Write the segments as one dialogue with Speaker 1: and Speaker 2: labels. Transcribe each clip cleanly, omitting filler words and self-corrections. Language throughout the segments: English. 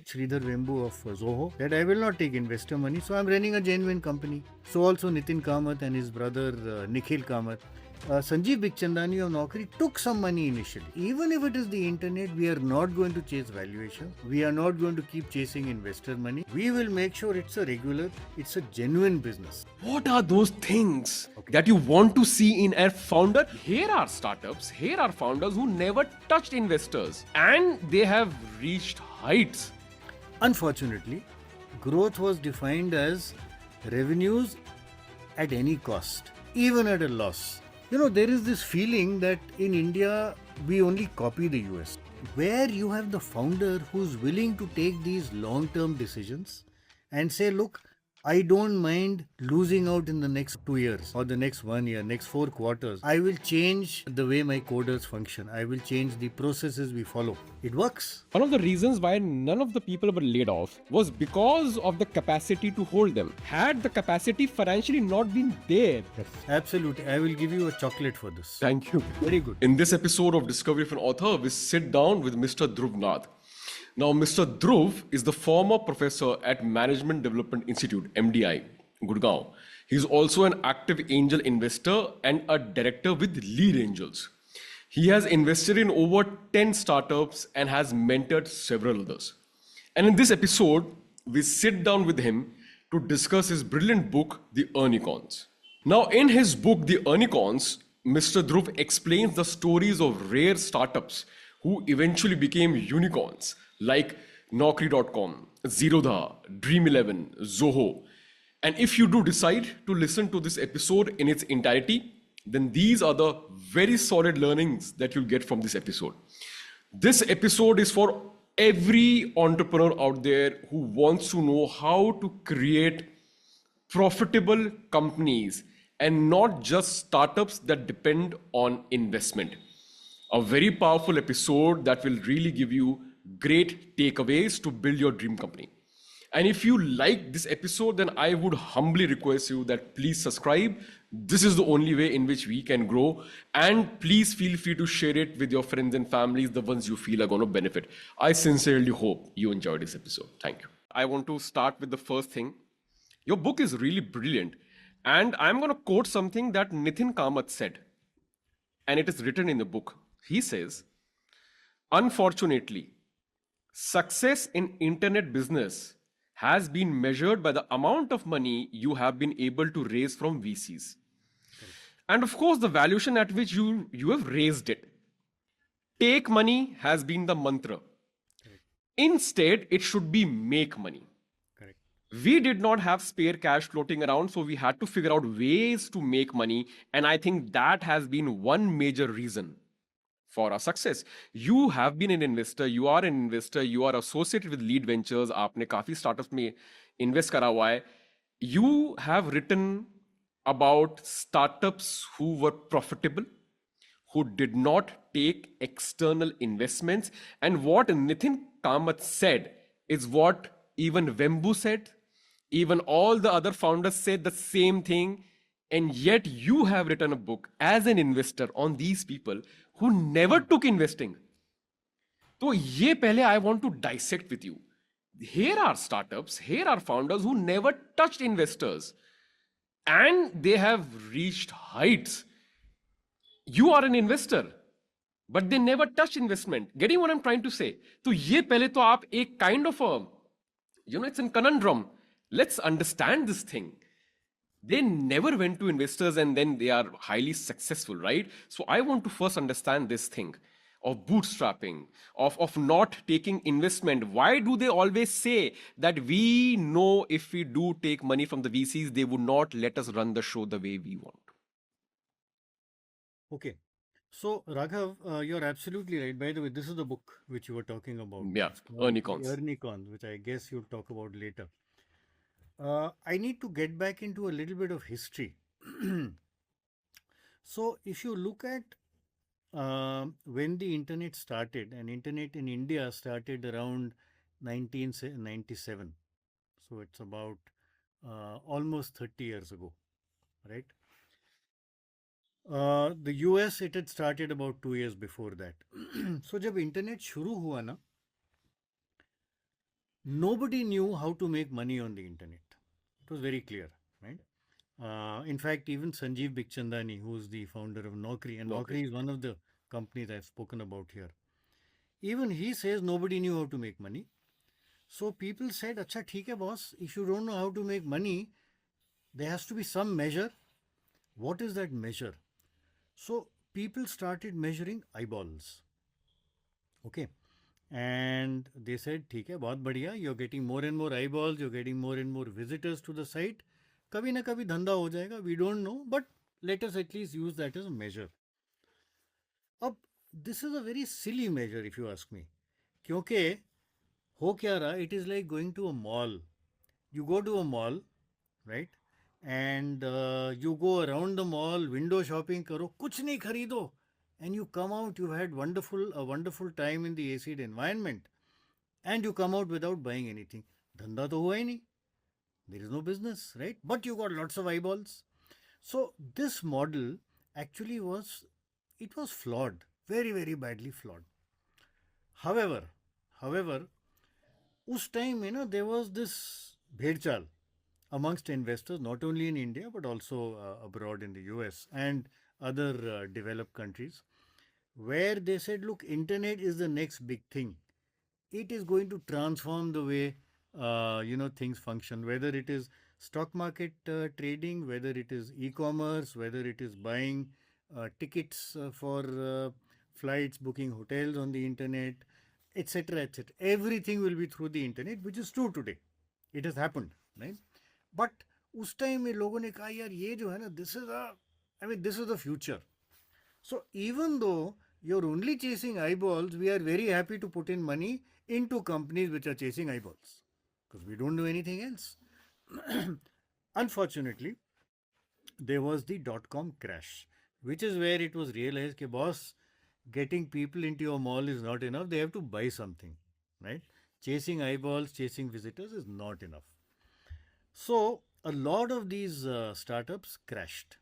Speaker 1: Sridhar Vembu of Zoho that I will not take investor money, so I'm running a genuine company. So also Nitin Kamath and his brother Nikhil Kamath. Sanjeev Bikhchandani of Naukri took some money initially. Even if it is the internet, we are not going to chase valuation. We are not going to keep chasing investor money. We will make sure it's a regular, it's a genuine business.
Speaker 2: What are those things that you want to see in a founder? Here are startups, here are founders who never touched investors and they have reached heights.
Speaker 1: Unfortunately, growth was defined as revenues at any cost, even at a loss. There is this feeling that in India we only copy the US, where you have the founder who's willing to take these long term decisions and say, look, I don't mind losing out in the next 2 years or the next 1 year, next 4 quarters. I will change the way my coders function. I will change the processes we follow. It works.
Speaker 2: One of the reasons why none of the people were laid off was because of the capacity to hold them. Had the capacity financially not been there.
Speaker 1: Yes, absolutely. I will give you a chocolate for this.
Speaker 2: Thank you.
Speaker 1: Very good.
Speaker 2: In this episode of Discovery of an Author, we sit down with Mr. Dhruv Nath. Now, Mr. Dhruv is the former professor at Management Development Institute, MDI, Gurgaon. He's also an active angel investor and a director with Lead Angels. He has invested in over 10 startups and has mentored several others. And in this episode, we sit down with him to discuss his brilliant book, The Earnicons. Now, in his book, The Earnicons, Mr. Dhruv explains the stories of rare startups who eventually became unicorns, like Naukri.com, Zerodha, Dream11, Zoho. And if you do decide to listen to this episode in its entirety, then these are the very solid learnings that you'll get from this episode. This episode is for every entrepreneur out there who wants to know how to create profitable companies and not just startups that depend on investment. A very powerful episode that will really give you great takeaways to build your dream company. And if you like this episode, then I would humbly request you that please subscribe. This is the only way in which we can grow. And please feel free to share it with your friends and families, the ones you feel are going to benefit. I sincerely hope you enjoyed this episode. Thank you. I want to start with the first thing. Your book is really brilliant. And I'm going to quote something that Nitin Kamath said. And it is written in the book. He says, unfortunately, success in internet business has been measured by the amount of money you have been able to raise from VCs. And of course, the valuation at which you have raised it. Take money has been the mantra. Instead, it should be make money.
Speaker 1: Correct.
Speaker 2: We did not have spare cash floating around, so we had to figure out ways to make money. And I think that has been one major reason for our success. You have been an investor, you are an investor, you are associated with Lead Ventures, आपने काफी startups में invest करा हुआ है. You have written about startups who were profitable, who did not take external investments. And what Nitin Kamath said is what even Vembu said, even all the other founders said the same thing. And yet you have written a book as an investor on these people who never took investing. So ye pehle I want to dissect with you. Here are startups, here are founders who never touched investors and they have reached heights. You are an investor, but they never touched investment. Getting what I'm trying to say? So ye pehle to aap ek kind of a, it's a conundrum. Let's understand this thing. They never went to investors and then they are highly successful, right? So I want to first understand this thing of bootstrapping, of not taking investment. Why do they always say that we know if we do take money from the VCs, they would not let us run the show the way we want?
Speaker 1: Okay. So, Raghav, you're absolutely right. By the way, this is the book which you were talking about.
Speaker 2: Yeah,
Speaker 1: It's called
Speaker 2: Earnicons.
Speaker 1: Earnicons, which I guess you'll talk about later. I need to get back into a little bit of history. So, if you look at when the internet started, and internet in India started around 1997. So, it's about almost 30 years ago, right? The US, it had started about 2 years before that. So, जब internet शुरू हुआ ना, nobody knew how to make money on the internet. It was very clear, right? In fact, even Sanjeev Bikhchandani, who's the founder of Naukri, and
Speaker 2: Naukri.
Speaker 1: Naukri is one of the companies I've spoken about here, even he says nobody knew how to make money. So people said, "Acha, theek hai, boss. If you don't know how to make money, there has to be some measure. What is that measure?" So people started measuring eyeballs. Okay. And they said, "ठीक है, बहुत बढ़िया. You're getting more and more eyeballs. You're getting more and more visitors to the site. कभी ना कभी धंधा हो जाएगा. We don't know, but let us at least use that as a measure." अब this is a very silly measure if you ask me. क्योंकि हो क्या रहा? It is like going to a mall. You go to a mall, right? And you go around the mall, window shopping करो, कुछ नहीं खरीदो, and you come out. You've had a wonderful time in the AC environment, and you come out without buying anything. धंधा तो हुआ ही नहीं. There is no business, right? But you got lots of eyeballs. So this model actually was flawed, very very badly flawed. However, उस time में ना there was this भेड़चाल amongst investors, not only in India but also abroad in the US and other developed countries, where they said, look, internet is the next big thing. It is going to transform the way things function, whether it is stock market trading, whether it is e-commerce, whether it is buying tickets for flights, booking hotels on the internet, etc., etc. Everything will be through the internet, which is true today. It has happened, right? But उस time में लोगों ने कहा, यार ये जो है ना, this is the future. So even though you're only chasing eyeballs, we are very happy to put in money into companies which are chasing eyeballs because we don't do anything else. Unfortunately, there was the dot-com crash, which is where it was realized that, boss, getting people into your mall is not enough. They have to buy something, right? Chasing eyeballs, chasing visitors is not enough. So a lot of these startups crashed.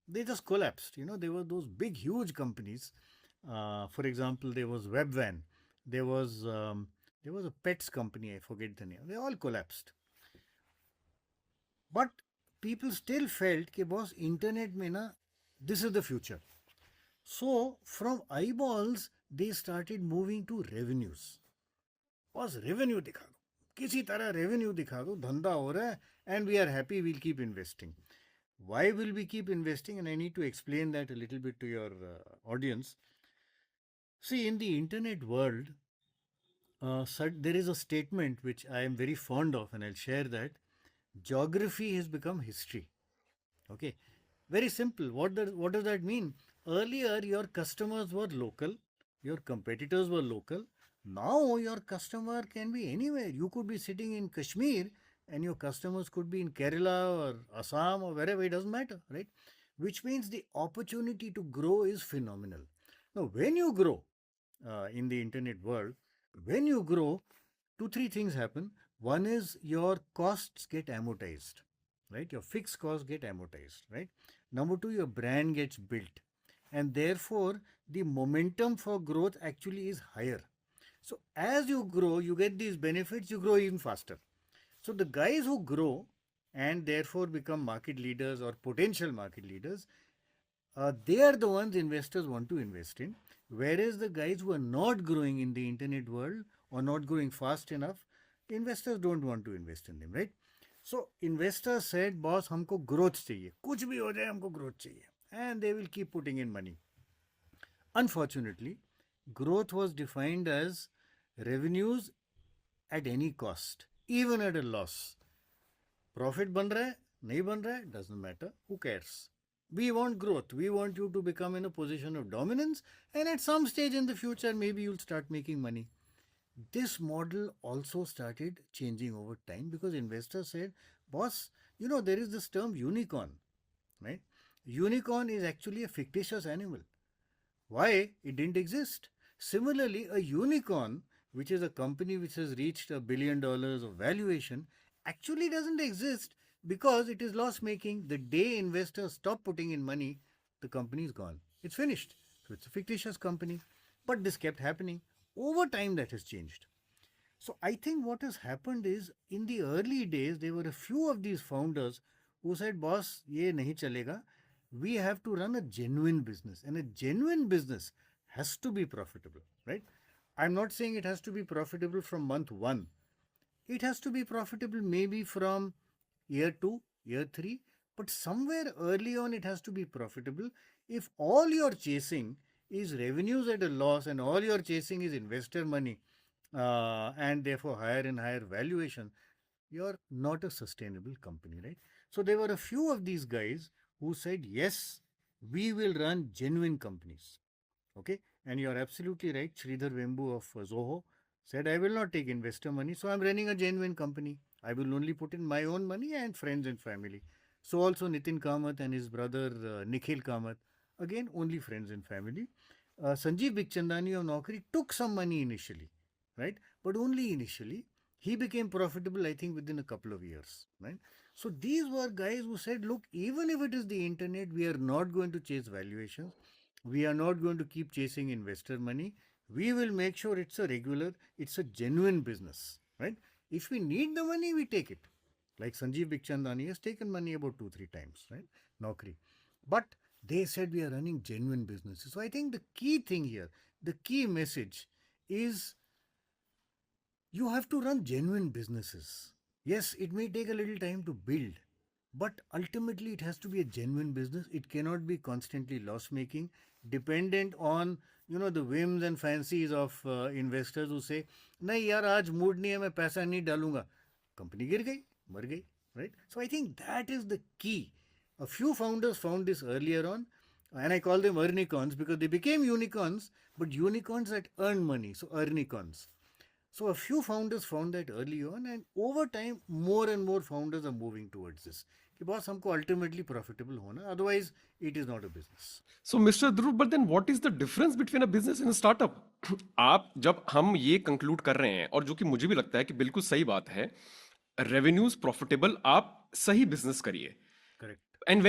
Speaker 1: They just collapsed. There were those big, huge companies. For example, there was Webvan. There was there was a pets company. I forget the name. They all collapsed. But people still felt that, boss, internet mein na, this is the future. So from eyeballs, they started moving to revenues. बस revenue दिखा दो, किसी तरह revenue दिखा दो, धंधा हो रहा है, and we are happy, we'll keep investing. Why will we keep investing? And I need to explain that a little bit to your audience. See, in the internet world, there is a statement which I am very fond of, and I'll share that. Geography has become history. Okay, very simple. What does that mean? Earlier, your customers were local, your competitors were local. Now, your customer can be anywhere. You could be sitting in Kashmir, and your customers could be in Kerala or Assam or wherever. It doesn't matter, right? Which means the opportunity to grow is phenomenal. Now, when you grow in the internet world, when you grow, two, three things happen. One is your costs get amortized, right? Your fixed costs get amortized, right? Number two, your brand gets built. And therefore, the momentum for growth actually is higher. So as you grow, you get these benefits, you grow even faster. So the guys who grow and therefore become market leaders or potential market leaders, they are the ones investors want to invest in. Whereas the guys who are not growing in the internet world or not growing fast enough, investors don't want to invest in them, right? So investors said, boss, हमको growth चाहिए, कुछ भी हो जाए हमको growth चाहिए, and they will keep putting in money. Unfortunately, growth was defined as revenues at any cost, even at a loss. Profit बन रहा है, नहीं बन रहा है, doesn't matter. Who cares? We want growth. We want you to become in a position of dominance, and at some stage in the future, maybe you'll start making money. This model also started changing over time because investors said, boss, there is this term unicorn, right? Unicorn is actually a fictitious animal. Why? It didn't exist. Similarly, a unicorn, which is a company which has reached $1 billion of valuation, actually doesn't exist because it is loss making. The day investors stop putting in money, the company is gone. It's finished. So it's a fictitious company. But this kept happening. Over time, that has changed. So I think what has happened is in the early days there were a few of these founders who said, "Boss, ये नहीं चलेगा. We have to run a genuine business, and a genuine business has to be profitable, right? I'm not saying it has to be profitable from month one. It has to be profitable maybe from year two, year three, but somewhere early on it has to be profitable. If all you're chasing is revenues at a loss and all you're chasing is investor money and therefore higher and higher valuation, you're not a sustainable company, right? So there were a few of these guys who said, yes, we will run genuine companies. Okay, and you're absolutely right. Sridhar Vembu of Zoho said, I will not take investor money, so I'm running a genuine company. I will only put in my own money and friends and family. So also Nitin Kamath and his brother Nikhil Kamath, again only friends and family. Sanjeev Bikhchandani of Naukri took some money initially, right? But only initially. He became profitable, I think, within a couple of years, right? So these were guys who said, look, even if it is the internet, we are not going to chase valuations. We are not going to keep chasing investor money. We will make sure it's a regular, it's a genuine business, right? If we need the money, we take it. Like Sanjeev Bikhchandani has taken money about 2-3 times, right? Naukri. But they said we are running genuine businesses. So I think the key thing here, the key message is you have to run genuine businesses. Yes, it may take a little time to build, but ultimately it has to be a genuine business. It cannot be constantly loss making, dependent on the whims and fancies of investors who say, नहीं यार आज mood नहीं है मैं पैसा नहीं डालूंगा company गिर गई मर गई right. So I think that is the key. A few founders found this earlier on, and I call them earnicons because they became unicorns, but unicorns that earn money, so earnicons. So a few founders found that early on, and over time, more and more founders are moving towards this. कि boss हमको ultimately profitable होना, otherwise it is not a business.
Speaker 2: So, Mr. Dhruv, but then what is the difference between a business and a startup? आप जब हम ये conclude कर रहे हैं और जो कि मुझे भी लगता है कि बिल्कुल सही बात है, रेवेन्यूज प्रॉफिटेबल आप सही बिजनेस करिए.
Speaker 1: Correct.
Speaker 2: And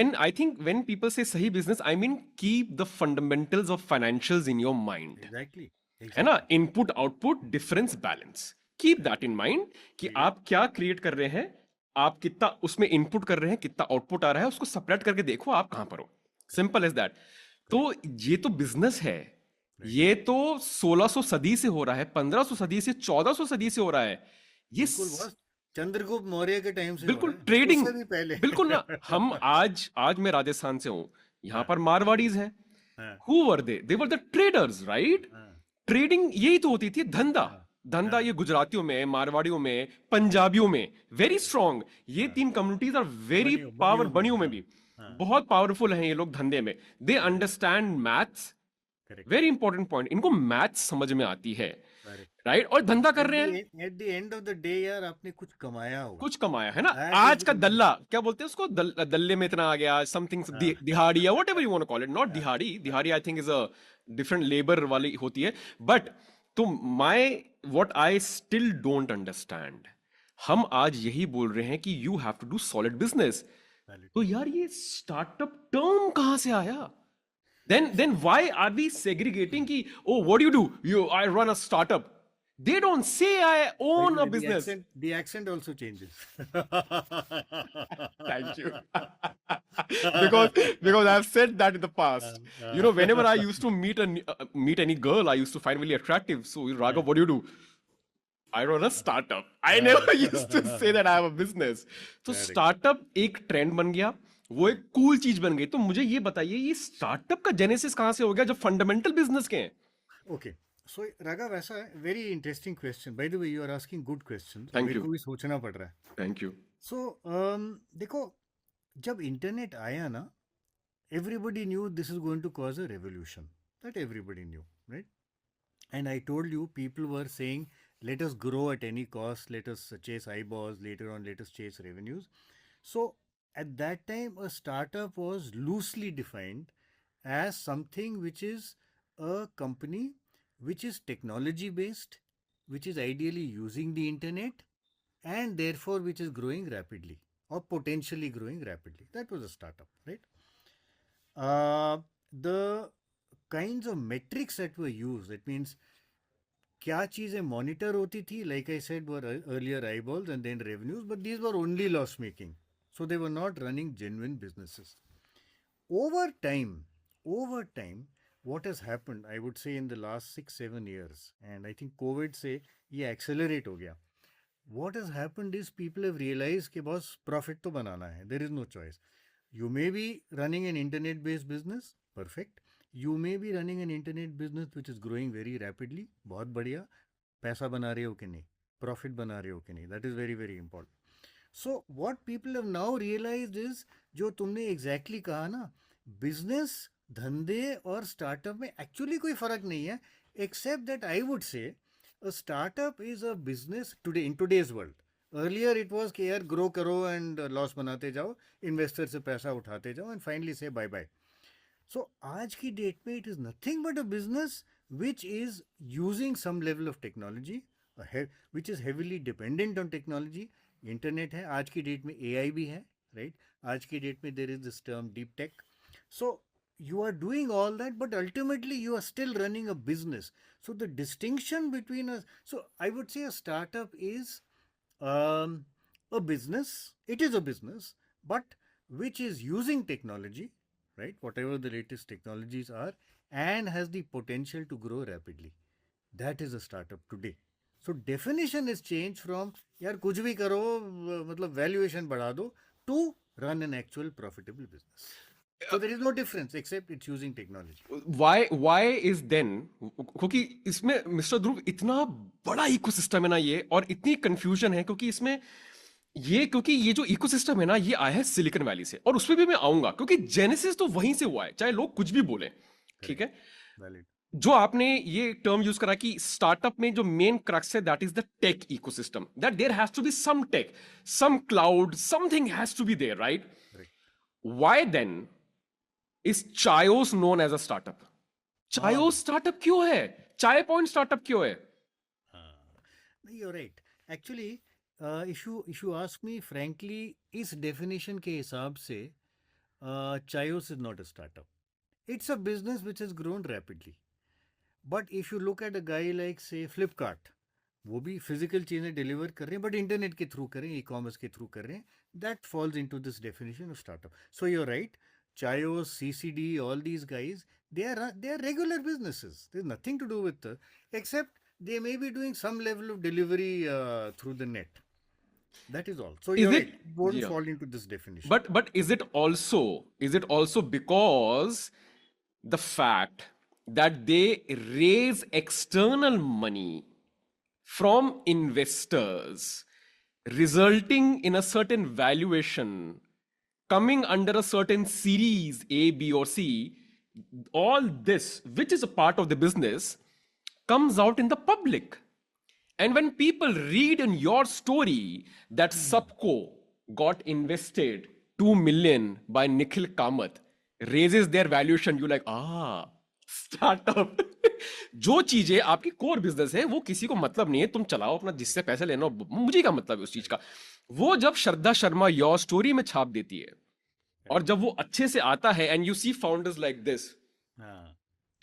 Speaker 2: when people say sahi business, I mean keep the fundamentals of financials in your mind.
Speaker 1: Exactly.
Speaker 2: है ना, input output difference balance, keep that in mind कि आप क्या क्रिएट कर रहे हैं, आप कितना उसमें इनपुट कर रहे हैं, कितना आउटपुट आ रहा है, उसको सेपरेट करके देखो आप कहां पर हो. Simple as that. तो ये तो बिजनेस है, ये तो 1600 सदी से हो रहा है, 1500 सदी से, 1400 सदी से हो रहा है. ये
Speaker 1: चंद्रगुप्त मौर्य के टाइम से
Speaker 2: बिल्कुल ट्रेडिंग
Speaker 1: भी पहले.
Speaker 2: बिल्कुल ना. हम आज मैं राजस्थान से हूं, यहां पर मारवाड़ीज है. Who were they were the traders, right. Trading यही तो होती थी, धंधा ये गुजरातियों में, मारवाड़ियों में, पंजाबियों में वेरी स्ट्रॉन्ग. ये तीन कम्युनिटीज आर वेरी पावर, बनियों में भी बहुत पावरफुल हैं ये लोग धंधे में. They understand maths, very important point. इनको मैथ्स समझ में आती है, राइट. और धंधा कर रहे हैं.
Speaker 1: At the end of the day यार आपने कुछ कमाया होगा,
Speaker 2: कुछ कमाया है ना. आज का दल्ला क्या बोलते हैं उसको, दल्ले में इतना आ गया, समथिंग दिहाड़ी या whatever you want to call it. Not दिहाड़ी I think is a different labour वाली होती है. बट तो what I still don't understand, हम आज यही बोल रहे हैं कि you have to do solid business. तो यार ये स्टार्टअप टर्म कहां से आया? Then why are we segregating ki, oh, what do? I run a startup. They don't say I own a business.
Speaker 1: The accent also changes.
Speaker 2: Thank you. because I've said that in the past. Whenever I used to meet any girl I used to find really attractive. So, Raghav, what do? I run a startup. I never used to say that I have a business. So startup एक trend बन गया, वो एक cool चीज बन गई. तो मुझे ये बताइए, ये स्टार्टअप का जेनेसिस कहां से हो गया जब फंडामेंटल बिजनेस के हैं?
Speaker 1: ओके, सो राघव ऐसा है, very interesting question. By the way you are asking good question, मेरे को भी सोचना पड़ रहा है.
Speaker 2: Thank you.
Speaker 1: सो देखो, जब इंटरनेट आया ना, everybody knew this is going to cause a revolution. That everybody knew, right? And I told you, people were saying let us grow at any cost, let us chase eyeballs, later on let us chase revenues. So at that time a startup was loosely defined as something which is a company which is technology based, which is ideally using the internet, and therefore which is growing rapidly or potentially growing rapidly. That was a startup, right? The kinds of metrics that were used, that means क्या चीज़ें monitor होती थी, like I said were earlier eyeballs and then revenues, but these were only loss making, so they were not running genuine businesses. Over time over time what has happened, I would say, in the last 6 7 years, and I think covid से ये accelerate हो गया. What has happened is people have realized कि बस profit तो बनाना है, there is no choice. You may be running an internet based business, perfect. You may be running an internet business which is growing very rapidly, बहुत बढ़िया. पैसा बना रहे हो कि नहीं, प्रॉफिट बना रहे हो कि नहीं, that is very very important. So what people have now realised is, जो तुमने एग्जैक्टली कहा ना, बिजनेस, धंधे और स्टार्टअप में एक्चुअली कोई फर्क नहीं है, accept that I would say a startup is a business today, in today's world. Earlier it was कि यार ग्रो करो एंड लॉस बनाते जाओ, इन्वेस्टर से पैसा उठाते जाओ एंड फाइनली से बाय बाय. So, आज की डेट में it is nothing but a business which is using some level of technology, which is heavily dependent on technology. Internet है, आज की डेट में AI भी है, राइट? आज की डेट में there is this term deep tech. So, you are doing all that, but ultimately you are still running a business. So, the distinction between us, so I would say a startup is um, a business. It is a business, but which is using technology, right? Whatever the latest technologies are, and has the potential to grow rapidly. That is a startup today. So definition has changed from यार कुछ भी करो, मतलब valuation बढ़ा दो, to run an actual profitable business. So there is no difference except it's using technology.
Speaker 2: Why is then, क्योंकि इसमें mister ध्रुव इतना बड़ा इकोसिस्टम है ना ये, और इतनी कंफ्यूजन है क्योंकि इसमें क्योंकि ये जो इकोसिस्टम है ना, ये आया है सिलिकॉन वैली से, और उसमें भी मैं आऊंगा क्योंकि जेनेसिस तो वहीं से हुआ है, चाहे लोग कुछ भी बोले. ठीक है.
Speaker 1: Valid.
Speaker 2: जो आपने ये टर्म यूज करा कि स्टार्टअप में जो मेन क्रक्स है, that is the tech ecosystem, that there has to be some tech, some cloud, something has to be there, right?
Speaker 1: Correct.
Speaker 2: Why then is Chaayos known as a startup? Chaayos startup क्यों है? चाय point startup क्यों है?
Speaker 1: You're right. Actually, if you ask me frankly, इस definition के हिसाब से Chayos is not a startup. It's a business which has grown rapidly. But if you look at a guy like say Flipkart, वो भी physical चीज़ें deliver कर रहे हैं बट इंटरनेट के थ्रू कर रहे हैं, ई कॉमर्स के थ्रू कर रहे हैं, that falls into this definition of startup. So you are right, Chayos, CCD, all these guys, they are regular businesses. There's nothing to do with except they may be doing some level of delivery through the net. That is all. So
Speaker 2: Is
Speaker 1: you're
Speaker 2: it-
Speaker 1: right, it won't
Speaker 2: yeah.
Speaker 1: fall into this definition.
Speaker 2: But is it also because the fact that they raise external money from investors, resulting in a certain valuation coming under a certain series A, B, or C, all this, which is a part of the business, comes out in the public. And when people read in your story that Subco got invested 2 million by Nikhil Kamath, raises their valuation, you like, startup. जो चीजें आपकी core business है वो किसी को मतलब नहीं है, तुम चलाओ अपना, जिससे पैसे लेना हो, मुझे क्या मतलब है उस चीज का. वो जब श्रद्धा शर्मा योर स्टोरी में छाप देती है, और जब वो अच्छे से आता है, and you see founders like this,
Speaker 1: हाँ.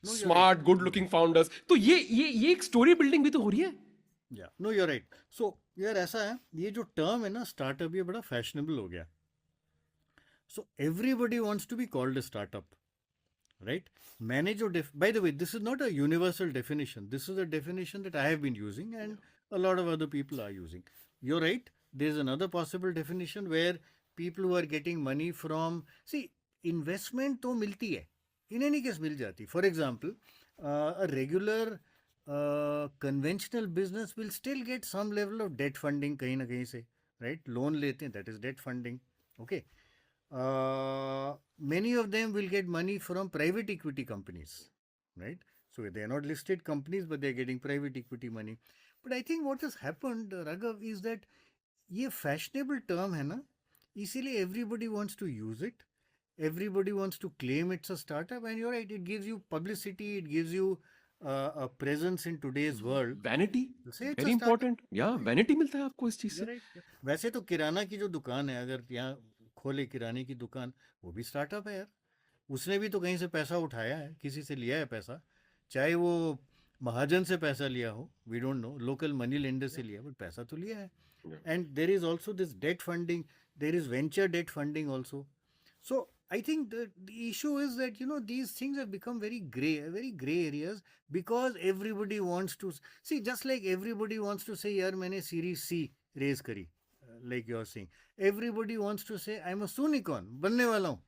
Speaker 1: No, you're
Speaker 2: smart
Speaker 1: right.
Speaker 2: Good looking founders, तो ये एक स्टोरी बिल्डिंग भी तो हो रही है.
Speaker 1: या नो यूर राइट. सो यार ऐसा है, ये जो टर्म है ना स्टार्टअप, ये बड़ा फैशनेबल हो गया. So everybody wants to be called a startup, right? मैंने जो by the way, this is not a universal definition, this is a definition that I have been using and a lot of other people are using. You're right, there's another possible definition where people who are getting money from, see, investment तो मिलती है, in any case मिल जाती. For example, a regular conventional business will still get some level of debt funding कहीं ना कहीं से, right? Loan लेते हैं, that is debt funding. Okay. Many of them will get money from private equity companies, right? So they are not listed companies, but they are getting private equity money. But I think what has happened, Raghav, is that ये fashionable term है ना, इसीलिए everybody wants to use it. Everybody wants to claim it's a startup, and you're right, it gives you publicity, it gives you a presence in today's world.
Speaker 2: Vanity,
Speaker 1: Say it's
Speaker 2: very
Speaker 1: a startup.
Speaker 2: Important. या vanity मिलता है आपको इस चीज
Speaker 1: You're
Speaker 2: से.
Speaker 1: right. वैसे तो किराना की जो दुकान है, अगर यहाँ खोले किराने की दुकान, वो भी स्टार्टअप है यार. उसने भी तो कहीं से पैसा उठाया है, किसी से लिया है पैसा, चाहे वो महाजन से पैसा लिया हो, we don't know, local money lender से लिया, बट पैसा तो लिया है.
Speaker 2: Yeah.
Speaker 1: And there is also this debt funding, there is venture debt funding also. So I think the issue is that, you know, these things have become very gray areas, because everybody wants to see, just like everybody wants to say, yaar maine series C raise kari, like you're saying, everybody wants to say I'm a unicorn बनने वाला हूँ,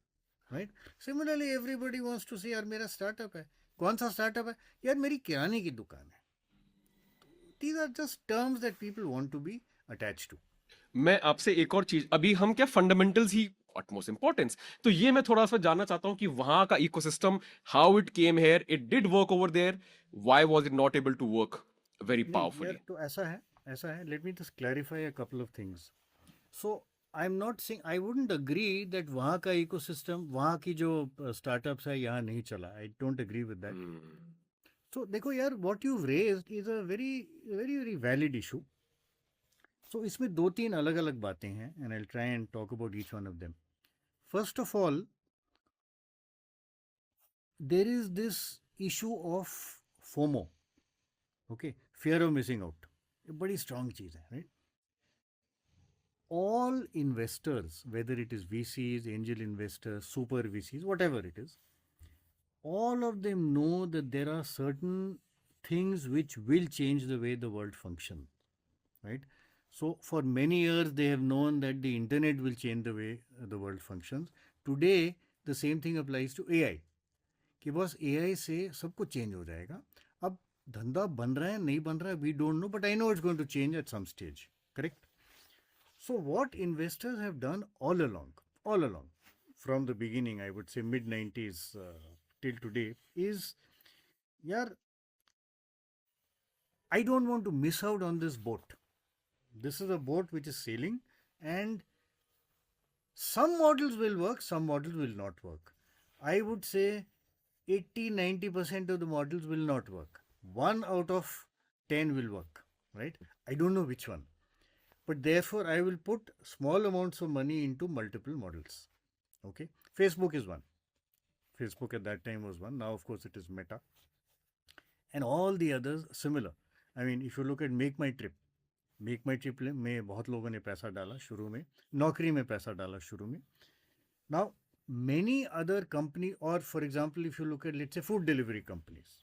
Speaker 1: right? Similarly everybody wants to say, यार मेरा startup है. कौन सा startup है? यार मेरी किराने की दुकान है. These are just terms that people want to be attached to.
Speaker 2: मैं आपसे एक और चीज, अभी हम क्या फंडामेंटल्स ही utmost importance, तो ये मैं थोड़ा सा जानना चाहता हूं कि वहां का ecosystem, how it came here, it did work over there, why was it not able to work very
Speaker 1: नहीं
Speaker 2: पावरफुली?
Speaker 1: यार, तो ऐसा है, let me just clarify a couple of things. So I am not saying, I wouldn't agree that वहाँ का ecosystem, वहाँ की जो स्टार्टअप्स है यहाँ नहीं चला. I don't agree with that. So देखो यार, what you raised is a very very very valid issue. So इसमें दो तीन अलग अलग बातें हैं, and I will try and talk about each one of them. First of all, there is this issue of FOMO. Okay, fear of missing out. ये बड़ी strong चीज़ है, right? All investors, whether it is VCs, angel investors, super VCs, whatever it is, all of them know that there are certain things which will change the way the world functions, right? So for many years they have known that the internet will change the way the world functions. Today the same thing applies to AI, कि बस AI से सब कुछ change हो जाएगा. अब धंधा बन रहा है नहीं बन रहा है, we don't know, but I know it's going to change at some stage. Correct? So what investors have done all along, from the beginning, I would say mid 90s till today, is, yeah, I don't want to miss out on this boat. This is a boat which is sailing, and some models will work, some models will not work. I would say 80-90% of the models will not work. 1 out of 10 will work, right? I don't know which one. But therefore, I will put small amounts of money into multiple models. Okay, Facebook is one. Facebook at that time was one. Now, of course, it is Meta, and all the others similar. I mean, if you look at Make My Trip में बहुत लोगों ने पैसा डाला शुरू में, नौकरी में पैसा डाला शुरू में. Now, many other company, or for example, if you look at, let's say, food delivery companies,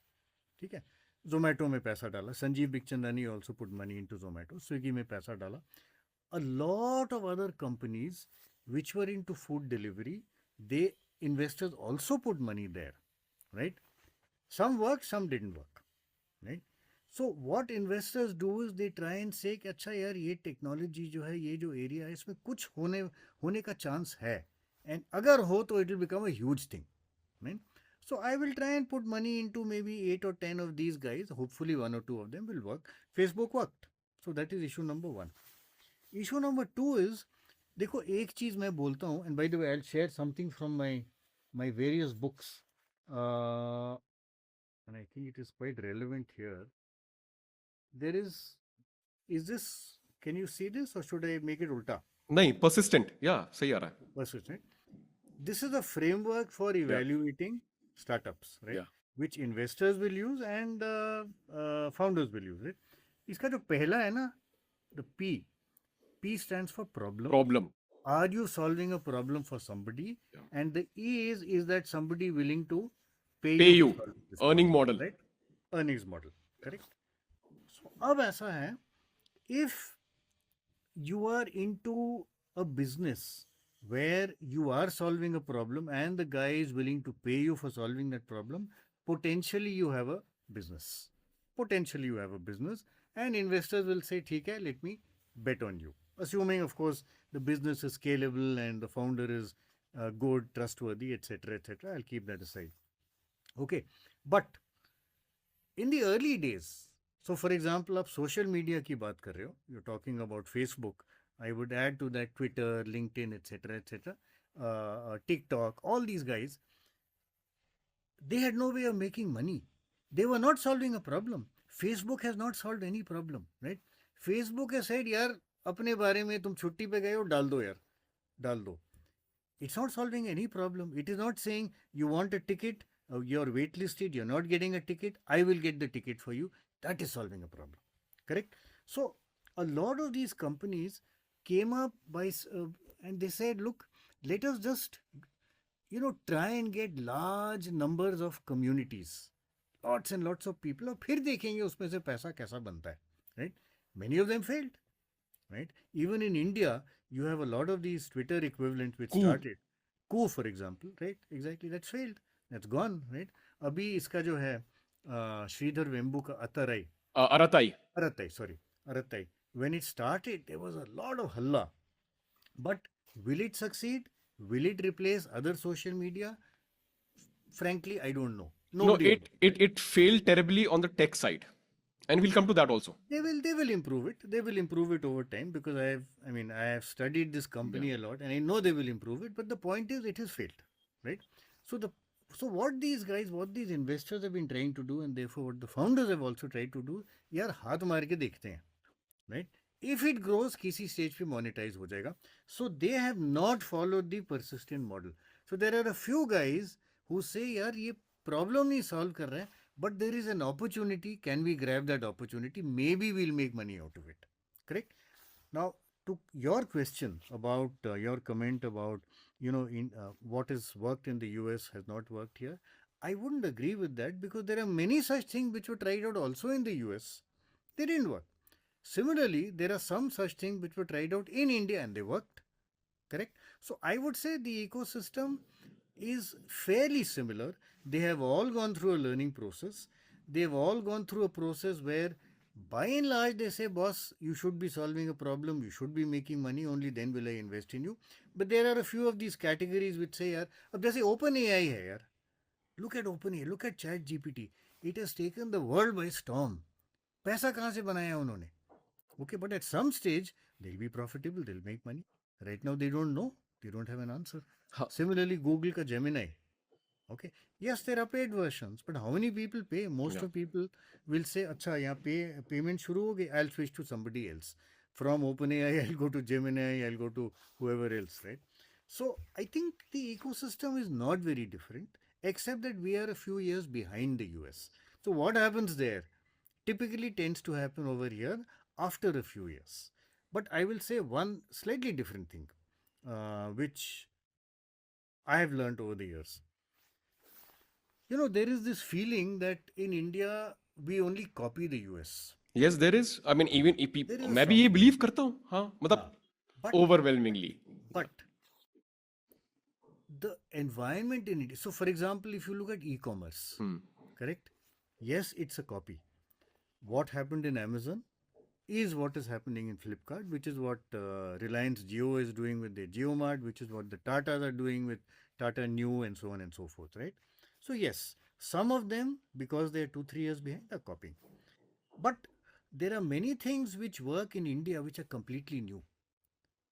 Speaker 1: ठीक है, Zomato में पैसा डाला, Sanjeev Bikhchandani also put money into Zomato, Swiggy में पैसा डाला. A lot of other companies which were into food delivery, investors also put money there, right? Some worked, some didn't work, right? So what investors do is they try and say कि अच्छा यार, ये technology जो है, ये जो area है, इसमें कुछ होने का चांस है, एंड अगर हो तो it will become a huge thing, right? So I will try and put money into maybe 8 or 10 of these guys. Hopefully 1 or 2 of them will work. Facebook worked. So that is issue number 1. Issue number 2 is, देखो एक चीज़ मैं बोलता हूँ, and by the way I'll share something from my various books, and I think it is quite relevant here. There is this, can you see this, or should I make it ulta?
Speaker 2: नहीं, persistent, या सही आ रहा है.
Speaker 1: Persistent. This is a framework for evaluating startups, right?
Speaker 2: Yeah.
Speaker 1: Which investors will use and founders will use, right? इसका जो पहला है ना, the P stands for problem. Are you solving a problem for somebody?
Speaker 2: Yeah.
Speaker 1: And the E is that somebody willing to pay
Speaker 2: you,
Speaker 1: for solving this
Speaker 2: earning
Speaker 1: problem,
Speaker 2: model.
Speaker 1: right? Earnings model, correct? So अब ऐसा है, if you are into a business where you are solving a problem and the guy is willing to pay you for solving that problem, potentially you have a business. And investors will say, ठीक है, let me bet on you. Assuming, of course, the business is scalable and the founder is good, trustworthy, etc., etc. I'll keep that aside. Okay, but in the early days, so for example, आप social media की बात कर रहे हो, you're talking about Facebook. I would add to that Twitter, LinkedIn, etc., TikTok, all these guys, they had no way of making money. They were not solving a problem. Facebook has not solved any problem, right? Facebook has said, यार अपने बारे में तुम छुट्टी पे गए हो, डाल दो यार, डाल दो. It's not solving any problem. It is not saying you want a ticket, you're waitlisted, you're not getting a ticket, I will get the ticket for you. That is solving a problem. Correct? So, a lot of these companies came up and they said, look, let us just, try and get large numbers of communities, lots and lots of people, और फिर देखेंगे उसमें से पैसा कैसा बनता है. Right? Many of them failed. Right? Even in India, you have a lot of these Twitter equivalents which
Speaker 2: Coup.
Speaker 1: started. Coup, for example, right? Exactly, that's failed. That's gone, right? अभी इसका जो है श्रीधर वेम्बू का अतराई,
Speaker 2: Aratai.
Speaker 1: Aratai. When it started, there was a lot of halla. But will it succeed? Will it replace other social media? Frankly, I don't know.
Speaker 2: No,
Speaker 1: Nobody knows.
Speaker 2: it failed terribly on the tech side, and we'll come to that also.
Speaker 1: They will improve it. They will improve it over time because I have studied this company a lot and I know they will improve it. But the point is, it has failed, right? So what these investors have been trying to do, and therefore what the founders have also tried to do, यार हाथ मार के देखते हैं, right? If it grows, किसी stage पे monetize हो जाएगा. So they have not followed the persistent model. So there are a few guys who say, यार ये problem नहीं solve कर रहे हैं, but there is an opportunity. Can we grab that opportunity? Maybe we'll make money out of it. Correct? Now, to your question about your comment about what has worked in the US has not worked here, I wouldn't agree with that because there are many such things which were tried out also in the US. They didn't work. Similarly, there are some such things which were tried out in India and they worked. Correct? So I would say the ecosystem is fairly similar. They have all gone through a learning process. They've all gone through a process where by and large they say, boss, you should be solving a problem, you should be making money, only then will I invest in you. But there are a few of these categories which say, yaar, ab jaise OpenAI hai yaar. Look at OpenAI, look at ChatGPT. It has taken the world by storm. पैसा कहाँ से बनाया उन्होंने? Okay, but at some stage they'll be profitable, they'll make money. Right now they don't know, they don't have an answer. Similarly, Google ka Gemini. Okay, yes, there are paid versions, but how many people pay? Most of people will say, "Acha, यहाँ payment शुरू हो गई. I'll switch to somebody else. From OpenAI, I'll go to Gemini. I'll go to whoever else." Right? So I think the ecosystem is not very different, except that we are a few years behind the US. So what happens there typically tends to happen over here after a few years. But I will say one slightly different thing, which I have learned over the years. There is this feeling that in India we only copy the US.
Speaker 2: Yes, there is. I mean, even if
Speaker 1: There is a
Speaker 2: मैं भी ये believe करता हूँ, हाँ, मतलब
Speaker 1: But
Speaker 2: overwhelmingly.
Speaker 1: but the environment in India. So, for example, if you look at e-commerce, correct? Yes, it's a copy. What happened in Amazon is what is happening in Flipkart, which is what Reliance Jio is doing with their JioMart, which is what the Tatas are doing with Tata New, and so on and so forth, right? So yes, some of them, because they're 2-3 years behind, are copying. But there are many things which work in India which are completely new.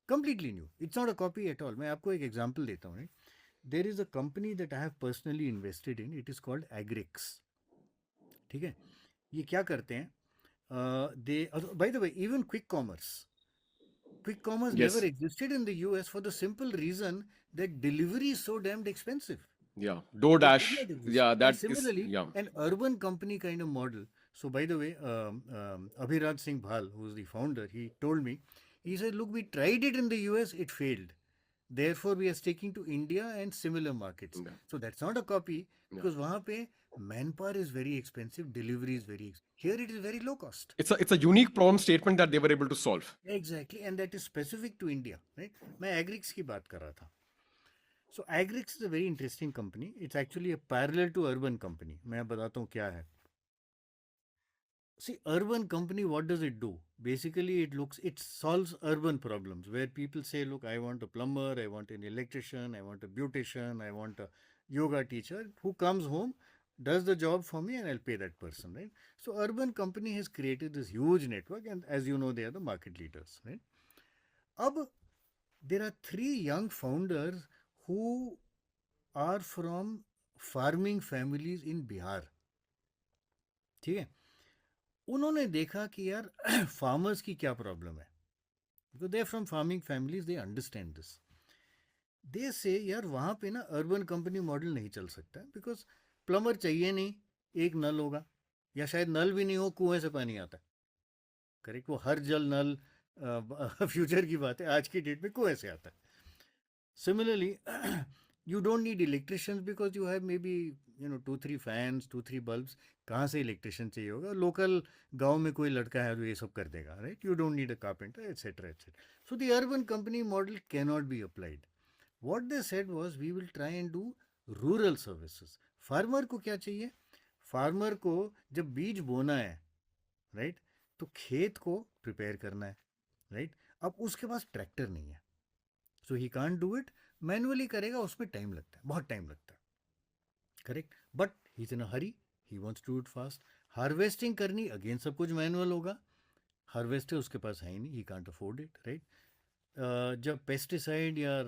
Speaker 1: Completely new. It's not a copy at all. मैं आपको एक example देता हूँ. Right? There is a company that I have personally invested in. It is called Agrix. ठीक है? ये क्या करते हैं? By the way, even quick commerce
Speaker 2: Yes.
Speaker 1: never existed in the US for the simple reason that delivery is so damned expensive.
Speaker 2: Yeah.
Speaker 1: It
Speaker 2: DoorDash.
Speaker 1: did not exist.
Speaker 2: Yeah,
Speaker 1: And
Speaker 2: that is.
Speaker 1: similarly,
Speaker 2: Yeah.
Speaker 1: an urban company kind of model. So, by the way, Abhiraj Singh Bhal, who's the founder, he told me, he said, look, we tried it in the US, it failed. Therefore, we are sticking to India and similar markets.
Speaker 2: Yeah.
Speaker 1: So, that's not a copy because वहाँ पे manpower is very expensive, delivery is very expensive. Here, it is very low cost.
Speaker 2: It's a unique problem statement that they were able to solve.
Speaker 1: Exactly, and that is specific to India, right? मैं Agrix की बात कर रहा था. So Agrix is a very interesting company. It's actually a parallel to urban company. मैं अब बताता हूँ क्या है. See, urban company, what does it do? Basically, it solves urban problems where people say, look, I want a plumber, I want an electrician, I want a beautician, I want a yoga teacher who comes home, does the job for me, and I'll pay that person, right? So urban company has created this huge network, and as you know, they are the market leaders, right? Ab, there are 3 young founders who are from farming families in Bihar. ठीक है? उन्होंने देखा कि यार farmers की क्या problem है. Because they are from farming families, they understand this. They say यार वहाँ पे ना अर्बन कंपनी मॉडल नहीं चल सकता बिकॉज प्लम्बर चाहिए नहीं, एक नल होगा, या शायद नल भी नहीं हो, कुएं से पानी आता है, करेक्ट, वो हर जल नल फ्यूचर की बात है, आज की डेट में कुएं से आता है. Similarly, you don't need electricians because you have maybe 2-3 fans, 2-3 bulbs. कहाँ से इलेक्ट्रिशियन चाहिए होगा? लोकल गांव में कोई लड़का है जो ये सब कर देगा, right? You don't need a carpenter, etcetera etcetera. So the urban company model cannot be applied. What they said was we will try and do rural services. Farmer को क्या चाहिए? फार्मर को जब बीज बोना है, राइट, तो खेत को प्रिपेयर करना है, राइट. अब उसके पास ट्रैक्टर नहीं है, so he can't do it. Manually करेगा, उसमें टाइम लगता है, बहुत टाइम लगता है, correct. But he is in a hurry, he wants to do it fast. Harvesting करनी, अगेन सब कुछ मैनुअल होगा. हार्वेस्टर उसके पास है ही नहीं, he can't afford it, right. जब पेस्टिसाइड या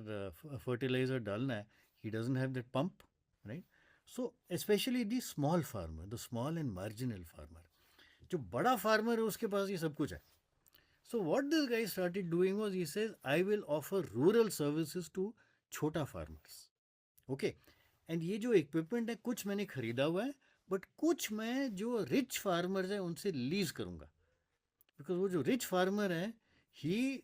Speaker 1: फर्टिलाइजर डालना है, he doesn't have that pump, right. So specially the small farmer, the small and marginal farmer. जो बड़ा फार्मर है उसके पास ये सब कुछ है. So what this guy started doing was, he says, I will offer rural services to छोटा farmers. Okay. And ये जो equipment है, कुछ मैंने खरीदा हुआ है, but कुछ मैं जो rich farmers हैं उनसे lease करूँगा. Because वो जो rich farmer है, he's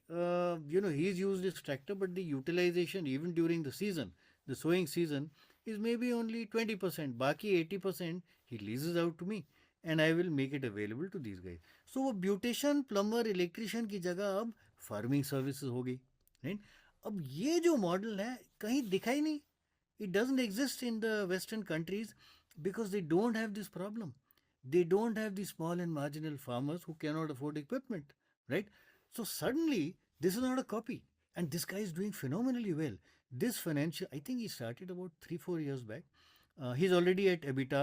Speaker 1: used his tractor, but the utilization even during the season, the sowing season, is maybe only 20%. बाकी 80% he leases out to me. And I will make it available to these guys. So वो beautician, plumber, electrician की जगह अब farming services हो गई, right. अब ये जो मॉडल है कहीं दिखा ही नहीं. It doesn't exist in the western countries because they don't have this problem. They don't have the small and marginal farmers who cannot afford equipment, right? So suddenly, this is not a copy. And this guy is doing phenomenally well. This financial, I think he started about 3-4 years back. He's already at EBITDA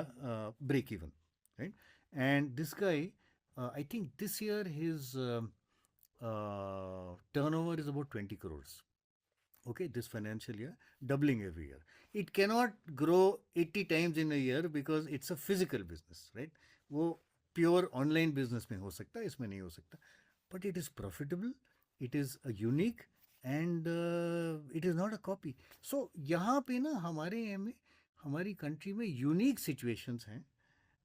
Speaker 1: break even, right? And this guy, I think this year his turnover is about 20 crores. Okay, this financial year, doubling every year. It cannot grow 80 times in a year because it's a physical business, right? वो pure online business में हो सकता है, इसमें नहीं हो सकता. But it is profitable, it is a unique, and it is not a copy. So यहाँ पे ना हमारे यहाँ में, हमारी country में unique situations हैं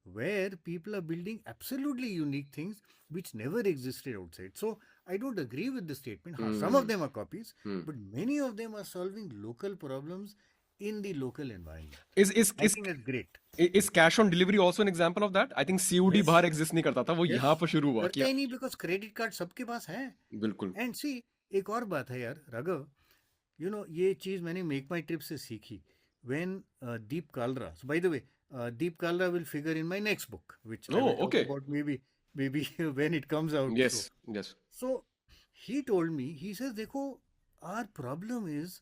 Speaker 1: where people are building absolutely unique things which never existed outside. So I don't agree with the statement. Some of them are copies, but many of them are solving local problems in the local environment. I think that's great.
Speaker 2: Is cash on delivery also an example of that? I think COD
Speaker 1: Yes.
Speaker 2: बाहर exist नहीं करता था, वो
Speaker 1: Yes.
Speaker 2: यहाँ पर शुरू हुआ.
Speaker 1: करता ही नहीं because credit card सबके पास है.
Speaker 2: बिल्कुल.
Speaker 1: And see, एक और बात है यार राघव, ये चीज़ मैंने Make My Trip से सीखी. When Deep Kalra, so by the way, Deep Kalra will figure in my next book, which I will talk about maybe when it comes out.
Speaker 2: Yes, yes.
Speaker 1: So he told me, he says, देखो, our problem is,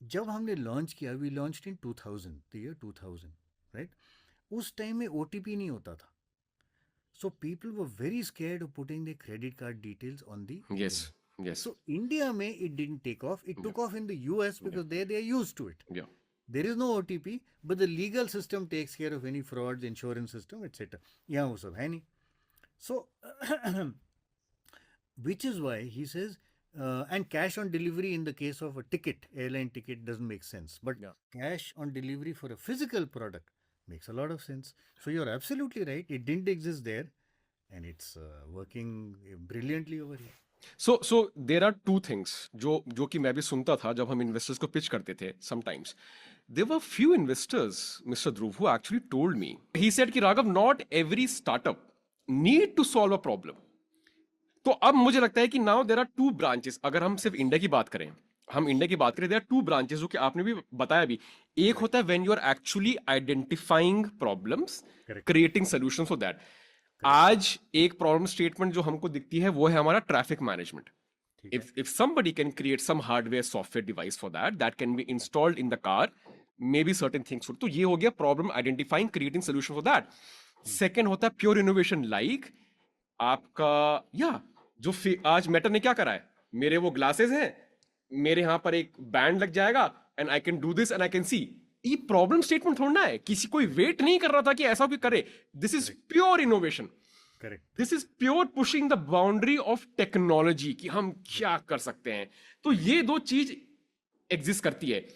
Speaker 1: जब हमने launch किया, we launched in 2000, the year 2000, right? उस time में OTP नहीं होता था. So people were very scared of putting their credit card details on the
Speaker 2: Yes, yes.
Speaker 1: So India में it didn't take off. It took off in the US because they are used to it.
Speaker 2: Yeah.
Speaker 1: There is no OTP, but the legal system takes care of any frauds, insurance system, etc. यहाँ वो सब है नहीं. So, which is why he says, and cash on delivery in the case of a ticket, airline ticket, doesn't make sense. But cash on delivery for a physical product makes a lot of sense. So you're absolutely right. It didn't exist there, and it's working brilliantly over here.
Speaker 2: So there are two things जो कि मैं भी सुनता था जब हम investors को pitch करते थे. Sometimes there were few investors, Mr. Dhruv, who actually told me. He said कि Raghav, not every startup need to solve a problem. तो अब मुझे लगता है कि now there are two branches. अगर हम सिर्फ इंडिया की बात करें, there are two branches जो कि आपने भी बताया भी. एक होता है when you are actually identifying problems, creating solutions for that. आज एक प्रॉब्लम स्टेटमेंट जो हमको दिखती है वो है हमारा traffic management. If somebody can create some hardware software device for that can be installed in the car, maybe certain things. तो ये हो गया problem identifying, creating solution for that. Second होता है pure innovation, like आपका जो आज Meta ने क्या करा है, मेरे वो ग्लासेस हैं, मेरे यहाँ पर एक बैंड लग जाएगा and I can do this and I can see. ये प्रॉब्लम स्टेटमेंट थोड़ा है, किसी कोई वेट नहीं कर रहा था कि ऐसा भी करे. This is pure innovation. Correct. This is pure pushing the boundary of technology कि हम क्या कर सकते हैं. तो ये दो चीज एग्जिस्ट करती है.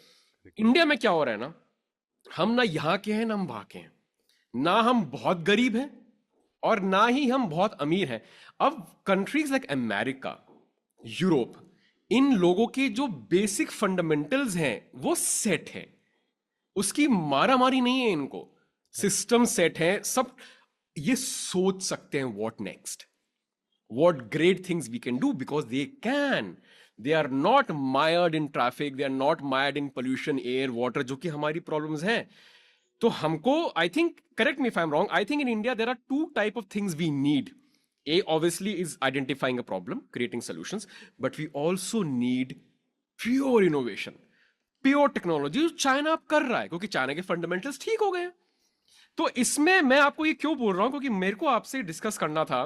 Speaker 2: इंडिया में क्या हो रहा है ना, हम ना यहाँ के हैं ना हम वहां के हैं, ना हम बहुत गरीब हैं और ना ही हम बहुत अमीर हैं। अब कंट्रीज लाइक अमेरिका, यूरोप, इन लोगों के जो बेसिक फंडामेंटल्स हैं वो सेट हैं, उसकी मारा मारी नहीं है इनको, सिस्टम सेट है सब। ये सोच सकते हैं what next, what great things we can do, because they can. They are not mired in traffic, they are not mired in pollution, air, water, जो कि हमारी problems हैं। तो हमको, I think, correct me if I'm wrong, I think in India there are two type of things we need. A obviously is identifying a problem, creating solutions, but we also need pure innovation, pure technology, जो China अब कर रहा है क्योंकि China के fundamentals ठीक हो गए हैं। तो इसमें मैं आपको ये क्यों बोल रहा हूं, क्योंकि मेरे को आपसे डिस्कस करना था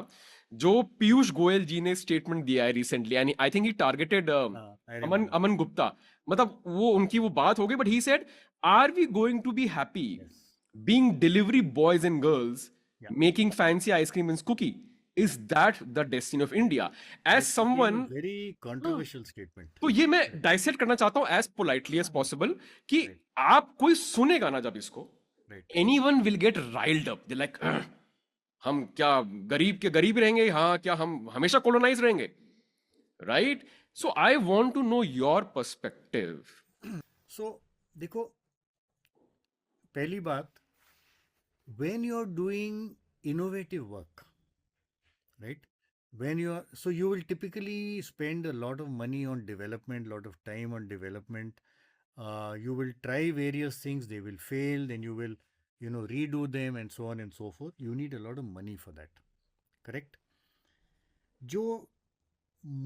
Speaker 2: जो पीयूष गोयल जी ने स्टेटमेंट दिया है रिसेंटली, यानी आई थिंक ही टारगेटेड
Speaker 1: हाँ, I
Speaker 2: अमन
Speaker 1: remember.
Speaker 2: अमन गुप्ता। मतलब वो उनकी वो बात हो गई, but he said, are we going to be happy
Speaker 1: Yes.
Speaker 2: Being delivery boys and girls
Speaker 1: Yeah.
Speaker 2: Making fancy ice cream and cookie? Is that the destiny of India? As
Speaker 1: That became a
Speaker 2: someone,
Speaker 1: very controversial statement.
Speaker 2: तो ये मैं
Speaker 1: Right.
Speaker 2: Dissect करना चाहता हूं as politely as possible, कि
Speaker 1: Right.
Speaker 2: आप कोई सुनेगा ना जब इसको,
Speaker 1: Right.
Speaker 2: anyone will get riled up, they're like, हम क्या गरीब के गरीब रहेंगे, हाँ क्या हम हमेशा कॉलोनाइज रहेंगे, right? So I want to know your perspective.
Speaker 1: So, देखो, पहली बात, when you're doing innovative work, right? When you are, so you will typically spend a lot of money on development, lot of time on development. You will try various things, they will fail, then you will, redo them and so on and so forth. You need a lot of money for that, correct? जो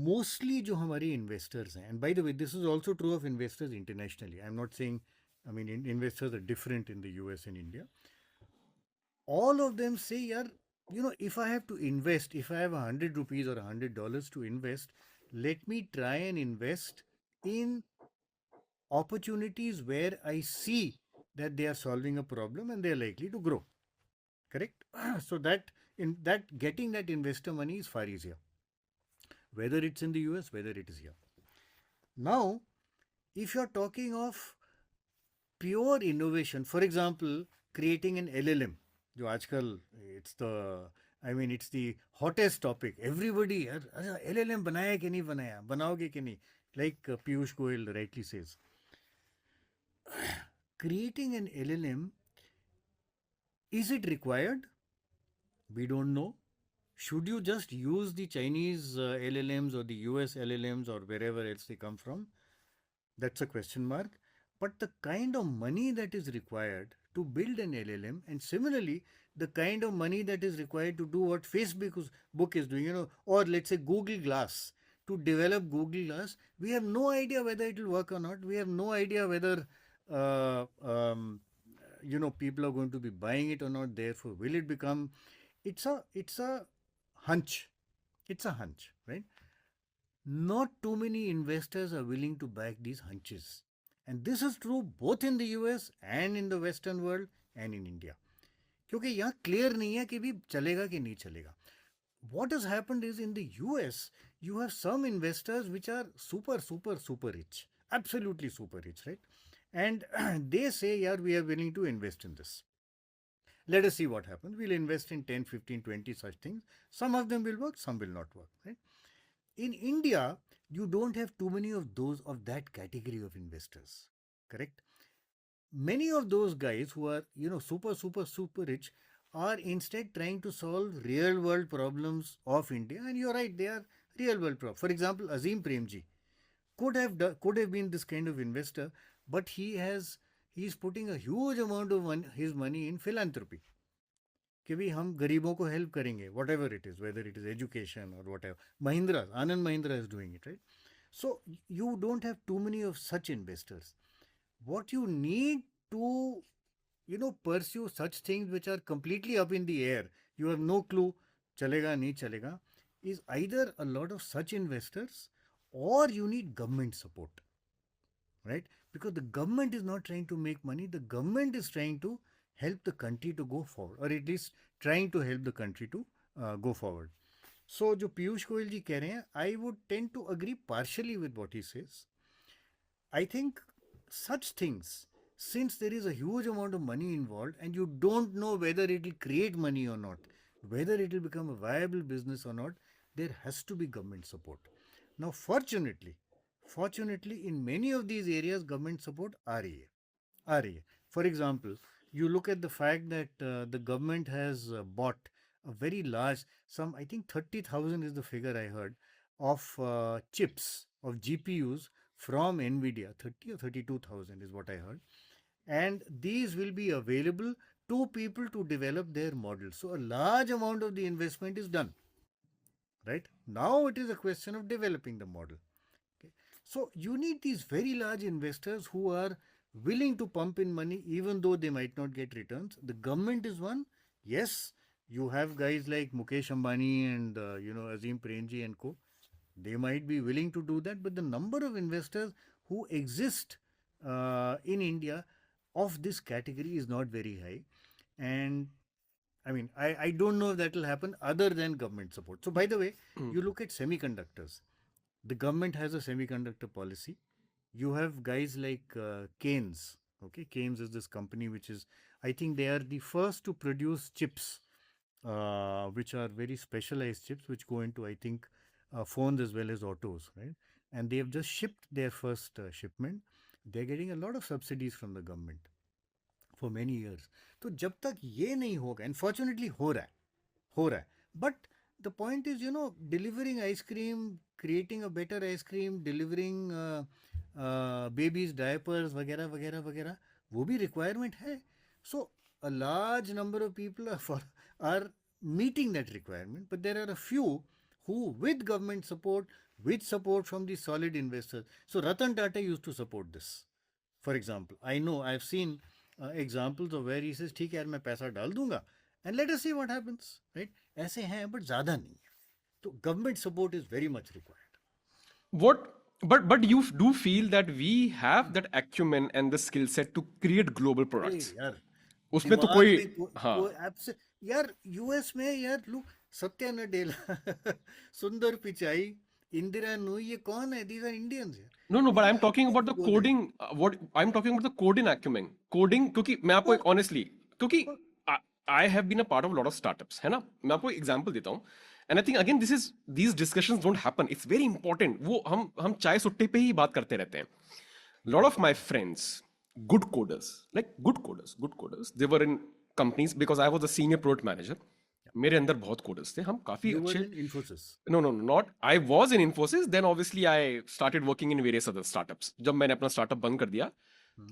Speaker 1: mostly जो हमारे investors हैं, and by the way this is also true of investors internationally, I am not saying, I mean investors are different in the US and India, all of them say, yeah, if I have to invest, if I have 100 rupees or $100 to invest, let me try and invest in opportunities where I see that they are solving a problem and they are likely to grow. Correct? So that in that getting that investor money is far easier, whether it's in the US, whether it is here. Now, if you're talking of pure innovation, for example, creating an LLM, जो आजकल it's the, I mean, it's the hottest topic. Everybody, यार, अच्छा LLM बनाया कि नहीं बनाया, बनाओगे कि नहीं? Like Piyush Goyal rightly says, creating an LLM, is it required? We don't know. Should you just use the Chinese LLMs or the US LLMs or wherever else they come from? That's a question mark. But the kind of money that is required to build an LLM, and similarly, the kind of money that is required to do what Facebook is doing, or let's say Google Glass, to develop Google Glass, we have no idea whether it will work or not. We have no idea whether, uh, um, people are going to be buying it or not. Therefore, will it become? It's a hunch. It's a hunch, right? Not too many investors are willing to back these hunches. And this is true both in the US and in the Western world and in India. क्योंकि यहाँ clear नहीं है कि भी चलेगा कि नहीं चलेगा. What has happened is in the US, you have some investors which are super, super, super rich. Absolutely super rich, right? And they say, yeah, we are willing to invest in this. Let us see what happens. We'll invest in 10, 15, 20 such things. Some of them will work, some will not work, right? In India, you don't have too many of those of that category of investors, correct? Many of those guys who are, super, super, super rich are instead trying to solve real world problems of India. And you're right, they are real world problems. For example, Azim Premji could have been this kind of investor, but he's putting a huge amount of his money in philanthropy. कि भी हम गरीबों को help करेंगे, whatever it is, whether it is education और whatever. Mahindra, Anand Mahindra is doing it, right? So you don't have too many of such investors. What you need to pursue such things which are completely up in the air, you have no clue chalega nahi chalega, is either a lot of such investors or you need government support, right? Because the government is not trying to make money, the government is trying to help the country to go forward, or at least trying to help the country to go forward. So जो पीयूष गोयल जी कह रहे हैं, I would tend to agree partially with what he says. I think such things, since there is a huge amount of money involved and you don't know whether it will create money or not, whether it will become a viable business or not, there has to be government support. Now, fortunately, in many of these areas, government support are. For example, you look at the fact that the government has bought a very large, some I think 30,000 is the figure I heard, of chips, of GPUs from NVIDIA. 30 or 32,000 is what I heard. And these will be available to people to develop their models. So a large amount of the investment is done. Right? Now it is a question of developing the model. Okay. So you need these very large investors who are willing to pump in money even though they might not get returns. The government is one. Yes, you have guys like Mukesh Ambani and Azim Premji and co. They might be willing to do that, but the number of investors who exist in India of this category is not very high. And I mean, I don't know if that will happen other than government support. So, by the way, you look at semiconductors. The government has a semiconductor policy. You have guys like Keynes. Okay, Keynes is this company which is, I think they are the first to produce chips, which are very specialized chips, which go into, I think, phones as well as autos, right? And they have just shipped their first shipment. They're getting a lot of subsidies from the government for many years. तो जब तक ये नहीं होगा, unfortunately हो रहा है. But the point is, delivering ice cream, creating a better ice cream, delivering babies diapers वगैरह वगैरह वगैरह, वो भी requirement है. So a large number of people are meeting that requirement, but there are a few who, with government support, with support from the solid investors. So Ratan Tata used to support this. For example, I know I've seen examples of where he says, ठीक है यार मैं पैसा डाल दूंगा and let us see what happens, right? ऐसे हैं but ज़्यादा नहीं है. तो government support is very much required.
Speaker 2: What? But you do feel that we have that acumen and the skill set to create global products.
Speaker 1: यार
Speaker 2: उसमें तो
Speaker 1: दिमाग
Speaker 2: कोई
Speaker 1: में
Speaker 2: हाँ
Speaker 1: आपसे यार यूएस में यार लोग सत्या नडेला सुंदर पिचाई इंदिरा नूई ये कौन है? These are Indians यार.
Speaker 2: no but I'm talking about the coding what I'm talking about the coding acumen coding क्योंकि मैं आपको एक honestly क्योंकि I have been a part of a lot of startups है ना मैं आपको एग्जांपल देता हूँ and I think again these discussions don't happen. It's very important. वो हम चाय सुट्टे पे ही बात करते रहते हैं. Lot of my friends good coders they were in companies because I was a senior product manager. मेरे अंदर बहुत coders थे हम काफी
Speaker 1: You were
Speaker 2: अच्छे
Speaker 1: in Infosys.
Speaker 2: No, not. I was in Infosys. Then obviously I started working in various other startups. जब मैंने अपना startup बंद कर दिया,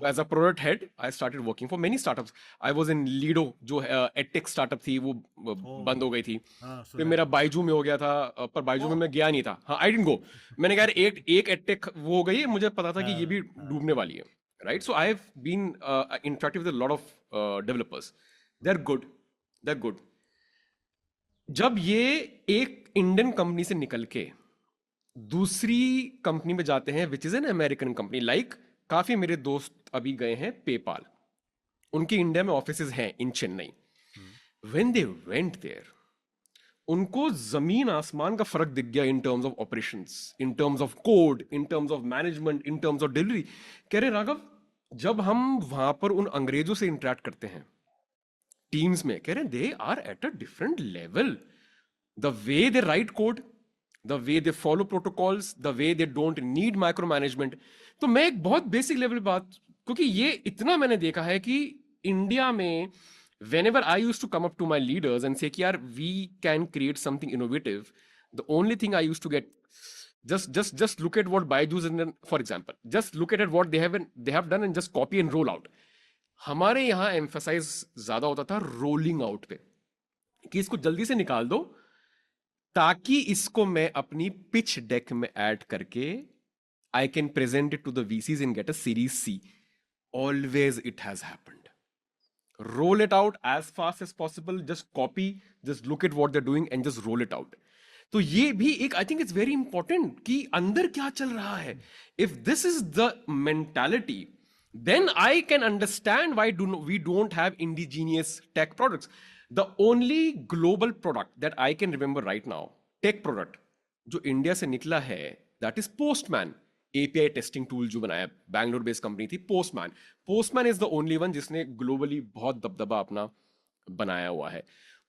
Speaker 2: as a product head, I started working for many startups. I was in Lido, जो edtech startup थी, वो बंद हो गई थी. फिर मेरा बाइजू में हो गया था, पर बाइजू में मैं गया नहीं था. हाँ, I didn't go. मैंने कहा यार एक edtech वो हो गई, मुझे पता था कि ये भी डूबने वाली है. Right? So I've been interactive with a lot of developers. They're good. जब ये एक इंडियन कंपनी से निकल के दूसरी कंपनी में जाते हैं which is an American company like काफी मेरे दोस्त अभी गए हैं पेपाल उनकी इंडिया में ऑफिसेज हैं इन Chennai when they went there उनको जमीन आसमान का फर्क दिख गया in terms of operations in terms of code in terms of management in terms of delivery कह रहे राघव जब हम वहां पर उन अंग्रेजों से इंटरेक्ट करते हैं टीम्स में कह रहे हैं they are at a different level the way they write code the way they follow protocols the way they don't need micro management तो मैं एक बहुत बेसिक लेवल बात क्योंकि ये इतना मैंने देखा है कि इंडिया में whenever I used to come up to my leaders and say कि यार we can create something innovative the only thing I used to get just look at what Byju's and for example just look at what they have done and just copy and roll out हमारे यहाँ emphasise ज्यादा होता था rolling out पे कि इसको जल्दी से निकाल दो ताकि इसको मैं अपनी पिच डेक में ऐड करके I can present it to the VCs and get a series C. Always it has happened. Roll it out as fast as possible. Just copy. Just look at what they're doing and just roll it out. तो ये भी एक आई think it's very important कि अंदर क्या चल रहा है. If this is the mentality then I can understand why we don't have indigenous tech products. The only global product that I can remember right now, tech product, जो India से निकला है, that is Postman. API testing tool जो बनाया, Bangalore based company थी postman. Postman is the only one जिसने globally बहुत दबदबा अपना बनाया हुआ है.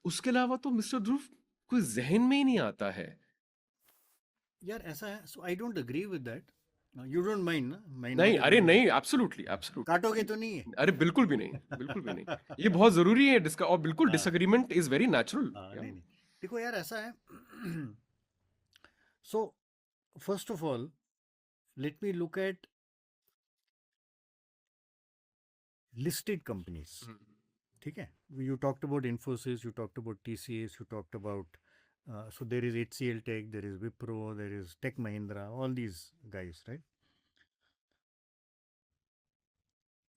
Speaker 2: उसके अलावा तो मिस्टर ध्रुव कोई जहन में ही नहीं आता है.
Speaker 1: यार ऐसा है, so I don't agree with that. You don't mind ना, माई
Speaker 2: नहीं,
Speaker 1: नॉट
Speaker 2: अरे
Speaker 1: अग्री.
Speaker 2: नहीं, एब्सोल्युटली एब्सोल्युटली.
Speaker 1: काटोगे तो नहीं है?
Speaker 2: अरे बिल्कुल भी नहीं, बिल्कुल भी नहीं. ये बहुत जरूरी है डिस्का, और बिल्कुल
Speaker 1: हाँ.
Speaker 2: Disagreement is very natural.
Speaker 1: हाँ, नहीं नहीं, देखो यार ऐसा है. So first of all let me look at listed companies. ठीक है, you talked about Infosys, you talked about TCS, you talked about so there is HCL Tech, there is Wipro, there is Tech Mahindra, all these guys, right?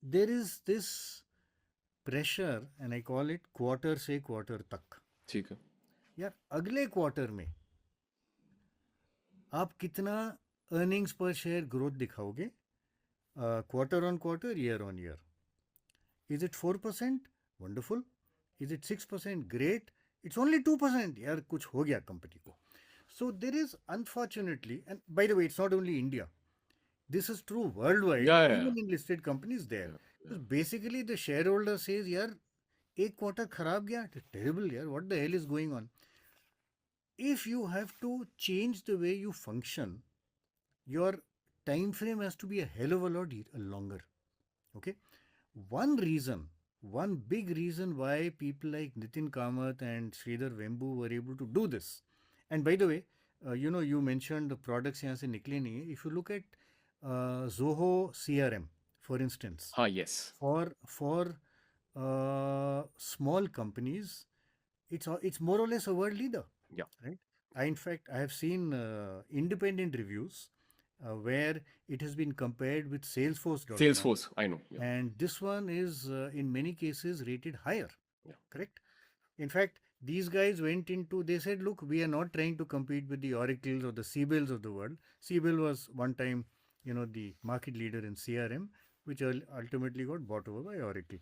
Speaker 1: There is this pressure and I call it quarter से quarter तक.
Speaker 2: ठीक है.
Speaker 1: यार अगले quarter में आप कितना earnings per share growth दिखाओगे, quarter on quarter, year on year? Is it 4%? Wonderful. Is it 6%? Great. It's only 2%. यार कुछ हो गया कंपनी को. So there is unfortunately, and by the way it's not only India, this is true worldwide,
Speaker 2: Yeah, yeah,
Speaker 1: even in listed companies there.
Speaker 2: yeah.
Speaker 1: Because basically the shareholder says यार एक quarter खराब गया, terrible यार, what the hell is going on? If you have to change the way you function, your time frame has to be a hell of a lot longer. Okay, one big reason why people like Nitin Kamath and Sridhar Vembu were able to do this, and by the way, you mentioned the products यहाँ से निकले नहीं है. If you look at Zoho CRM, for instance,
Speaker 2: हाँ, yes.
Speaker 1: for small companies, it's more or less a world leader,
Speaker 2: Yeah.
Speaker 1: right? In fact, I have seen independent reviews where it has been compared with Salesforce.com,
Speaker 2: Salesforce, I know. Yeah.
Speaker 1: and this one is in many cases rated higher.
Speaker 2: Yeah.
Speaker 1: Correct. In fact, these guys went into, they said, look, we are not trying to compete with the Oracles or the Siebels of the world. Siebel was one time, the market leader in CRM, which ultimately got bought over by Oracle.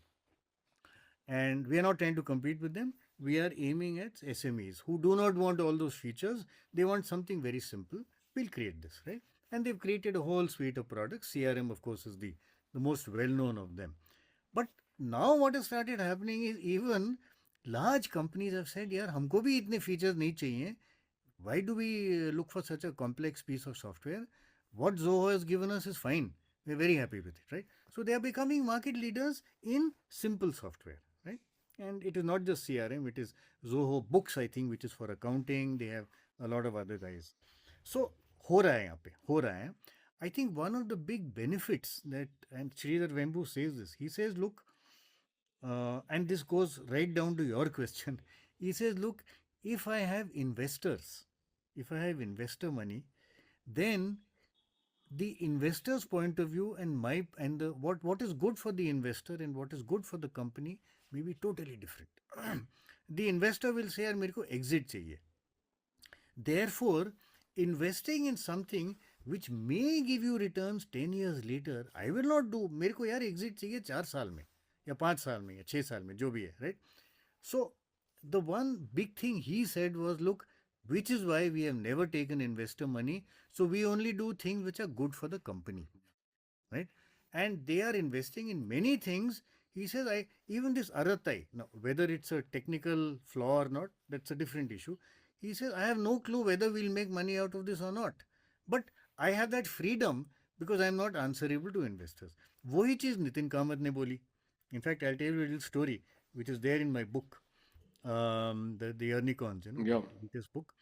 Speaker 1: And we are not trying to compete with them. We are aiming at SMEs who do not want all those features. They want something very simple. We'll create this, right? And they've created a whole suite of products. CRM, of course, is the most well-known of them. But now what has started happening is even large companies have said, यार हमको भी इतने features नहीं चाहिए. Why do we look for such a complex piece of software? What Zoho has given us is fine. We're very happy with it, right? So they are becoming market leaders in simple software, right? And it is not just CRM, it is Zoho Books, I think, which is for accounting. They have a lot of other guys. So हो रहा है यहाँ पे, हो रहा है. I think one of the big benefits that, and Sridhar Vembu says this, he says, look, and this goes right down to your question. He says, look, if I have investors, if I have investor money, then the investor's point of view and what is good for the investor and what is good for the company may be totally different. The investor will say, यार मेरे को exit चाहिए. Therefore, investing in something which may give you returns 10 years later, I will not do. मेरे को यार exit चाहिए 4 साल में या 5 साल में या 6 साल में, जो भी है, right? So the one big thing he said was, look, which is why we have never taken investor money. So we only do things which are good for the company, right? And they are investing in many things. He says, even this Aratai, now whether it's a technical flaw or not, that's a different issue. He says, I have no clue whether we'll make money out of this or not. But I have that freedom because I'm not answerable to investors. वही चीज नितिन कामत ने बोली. In fact, I'll tell you a little story which is there in my book, the Ernicons,
Speaker 2: Yeah.
Speaker 1: this book.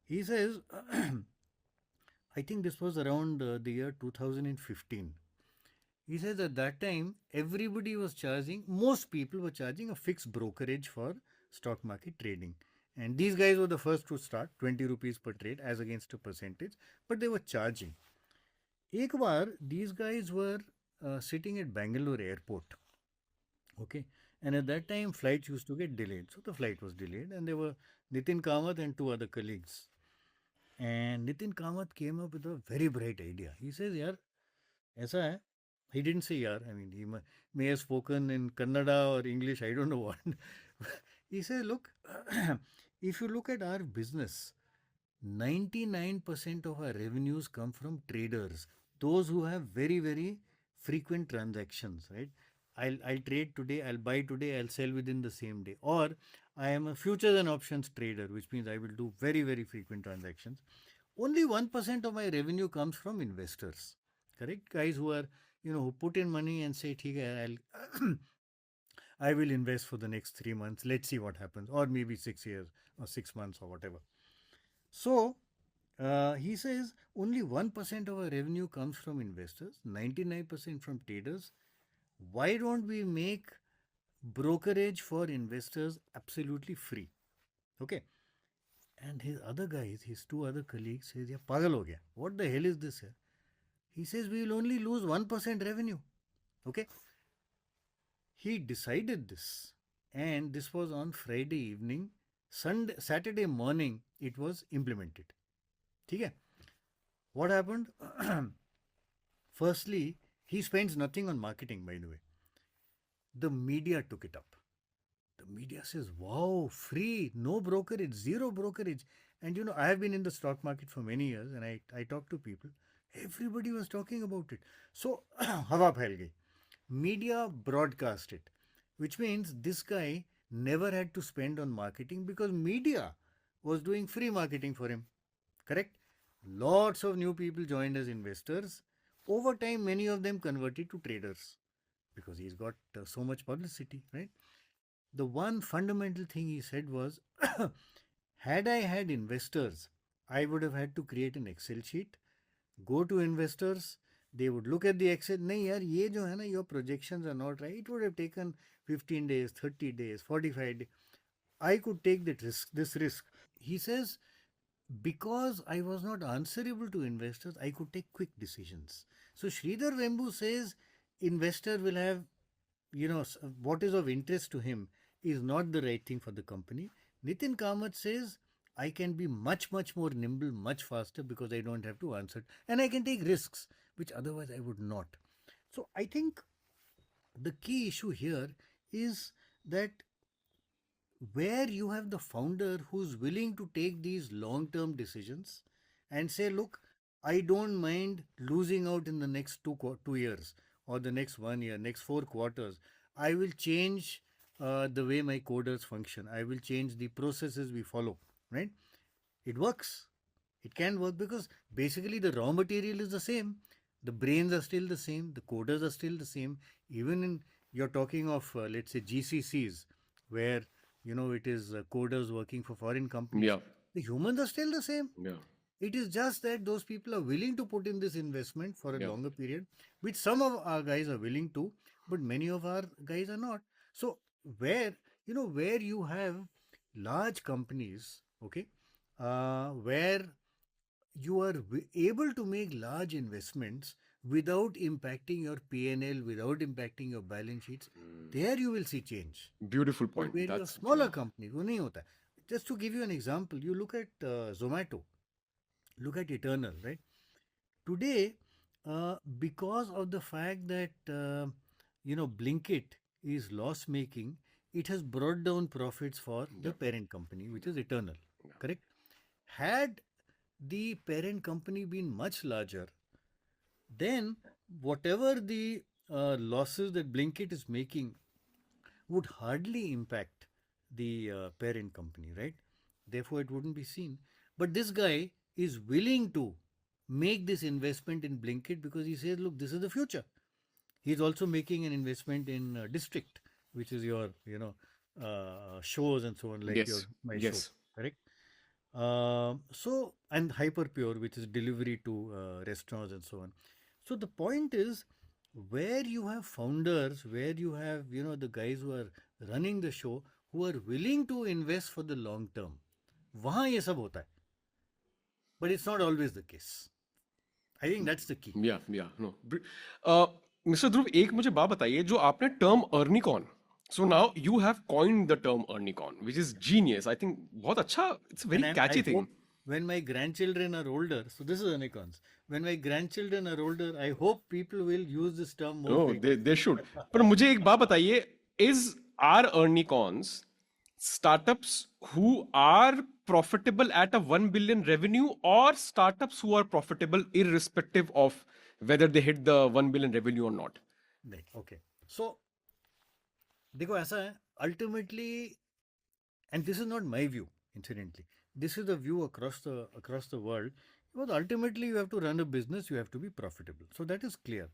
Speaker 1: He says, I think this was around the year 2015. He says at that time, everybody was charging, most people were charging a fixed brokerage for stock market trading. And these guys were the first to start, 20 rupees per trade as against a percentage, but they were charging. एक बार, these guys were sitting at Bangalore airport. Okay. And at that time, flights used to get delayed. So the flight was delayed, and there were Nitin Kamath and two other colleagues. And Nitin Kamath came up with a very bright idea. He says, yaar, aisa hai. He didn't say yaar. I mean, he may have spoken in Kannada or English, I don't know what. He says, look, if you look at our business, 99% of our revenues come from traders. those who have very, very frequent transactions, right? I'll trade today, I'll buy today, I'll sell within the same day. Or I am a futures and options trader, which means I will do very, very frequent transactions. Only 1% of my revenue comes from investors. Correct? Guys who are, who put in money and say, "ठीक है, I will invest for the next 3 months. Let's see what happens," or maybe 6 years or 6 months or whatever. So he says only 1% of our revenue comes from investors, 99% from traders. Why don't we make brokerage for investors absolutely free? Okay. And his other guys, his two other colleagues, says, "Yeah, pagal ho gaya. What the hell is this here?" He says, "We will only lose 1% revenue." Okay. He decided this, and this was on Friday evening. Saturday morning, it was implemented. Okay. What happened? Firstly, he spends nothing on marketing, by the way. The media took it up. The media says, "Wow, free, no brokerage, zero brokerage." And I have been in the stock market for many years, and I talk to people. Everybody was talking about it. So, hawa phail gayi. Media broadcast it, which means this guy never had to spend on marketing because media was doing free marketing for him. Correct? Lots of new people joined as investors. Over time, many of them converted to traders because he's got so much publicity, right? The one fundamental thing he said was, had I had investors, I would have had to create an Excel sheet, go to investors, they would look at the Excel. नहीं यार, ये जो है ना, your projections are not right. It would have taken 15 days, 30 days, 45 days. I could take this risk. He says, because I was not answerable to investors, I could take quick decisions. So Sridhar Vembu says investor will have, what is of interest to him is not the right thing for the company. Nitin Kamath says, I can be much, much more nimble, much faster because I don't have to answer. And I can take risks, which otherwise I would not. So I think the key issue here is that where you have the founder who's willing to take these long term decisions and say, "Look, I don't mind losing out in the next 2 years or the next 1 year, next 4 quarters. I will change the way my coders function. I will change the processes we follow," right? It works. It can work because basically the raw material is the same. The brains are still the same. The coders are still the same. Even in, you're talking of, let's say, GCCs, where it is coders working for foreign companies.
Speaker 2: Yeah.
Speaker 1: The humans are still the same.
Speaker 2: Yeah.
Speaker 1: It is just that those people are willing to put in this investment for a
Speaker 2: Yeah.
Speaker 1: longer period, which some of our guys are willing to, but many of our guys are not. So where you have large companies, okay, where you are able to make large investments without impacting your P&L, without impacting your balance sheets, there you will see change.
Speaker 2: Beautiful
Speaker 1: But
Speaker 2: point.
Speaker 1: where you have
Speaker 2: That's
Speaker 1: smaller companies, वो नहीं होता है. Just to give you an example, you look at Zomato, look at Eternal, right? Today, because of the fact that Blinkit is loss making, it has brought down profits for the parent company, which is Eternal. Correct? Had the parent company been much larger, then whatever the losses that Blinkit is making would hardly impact the parent company, right? Therefore, it wouldn't be seen. But this guy is willing to make this investment in Blinkit because he says, "Look, this is the future." He's also making an investment in District, which is your, shows and so on, like your
Speaker 2: yes.
Speaker 1: my show,
Speaker 2: Yes.
Speaker 1: correct? And Hyperpure, which is delivery to restaurants and so on. So the point is, where you have founders, where you have, the guys who are running the show, who are willing to invest for the long term, वहाँ ये सब होता है. But it's not always the case. I think that's the key.
Speaker 2: Yeah. Yeah. No. Mr. Dhruv, एक मुझे बात बताइए जो आपने term Earnicon. So now you have coined the term Earnicon, which is genius. I think बहुत अच्छा. It's a very
Speaker 1: And
Speaker 2: catchy
Speaker 1: I
Speaker 2: thing.
Speaker 1: hope when my grandchildren are older, so this is Anikons. When my grandchildren are older, I hope people will use this term more
Speaker 2: No,
Speaker 1: frequently.
Speaker 2: they should. पर मुझे एक बात बताइए, is are Earnicons startups who are profitable at a 1 billion revenue or startups who are profitable irrespective of whether they hit the 1 billion revenue or not.
Speaker 1: नहीं, okay. So देखो ऐसा है, ultimately, and this is not my view, incidentally. This is the view across the world. Because ultimately, you have to run a business, you have to be profitable. So that is clear.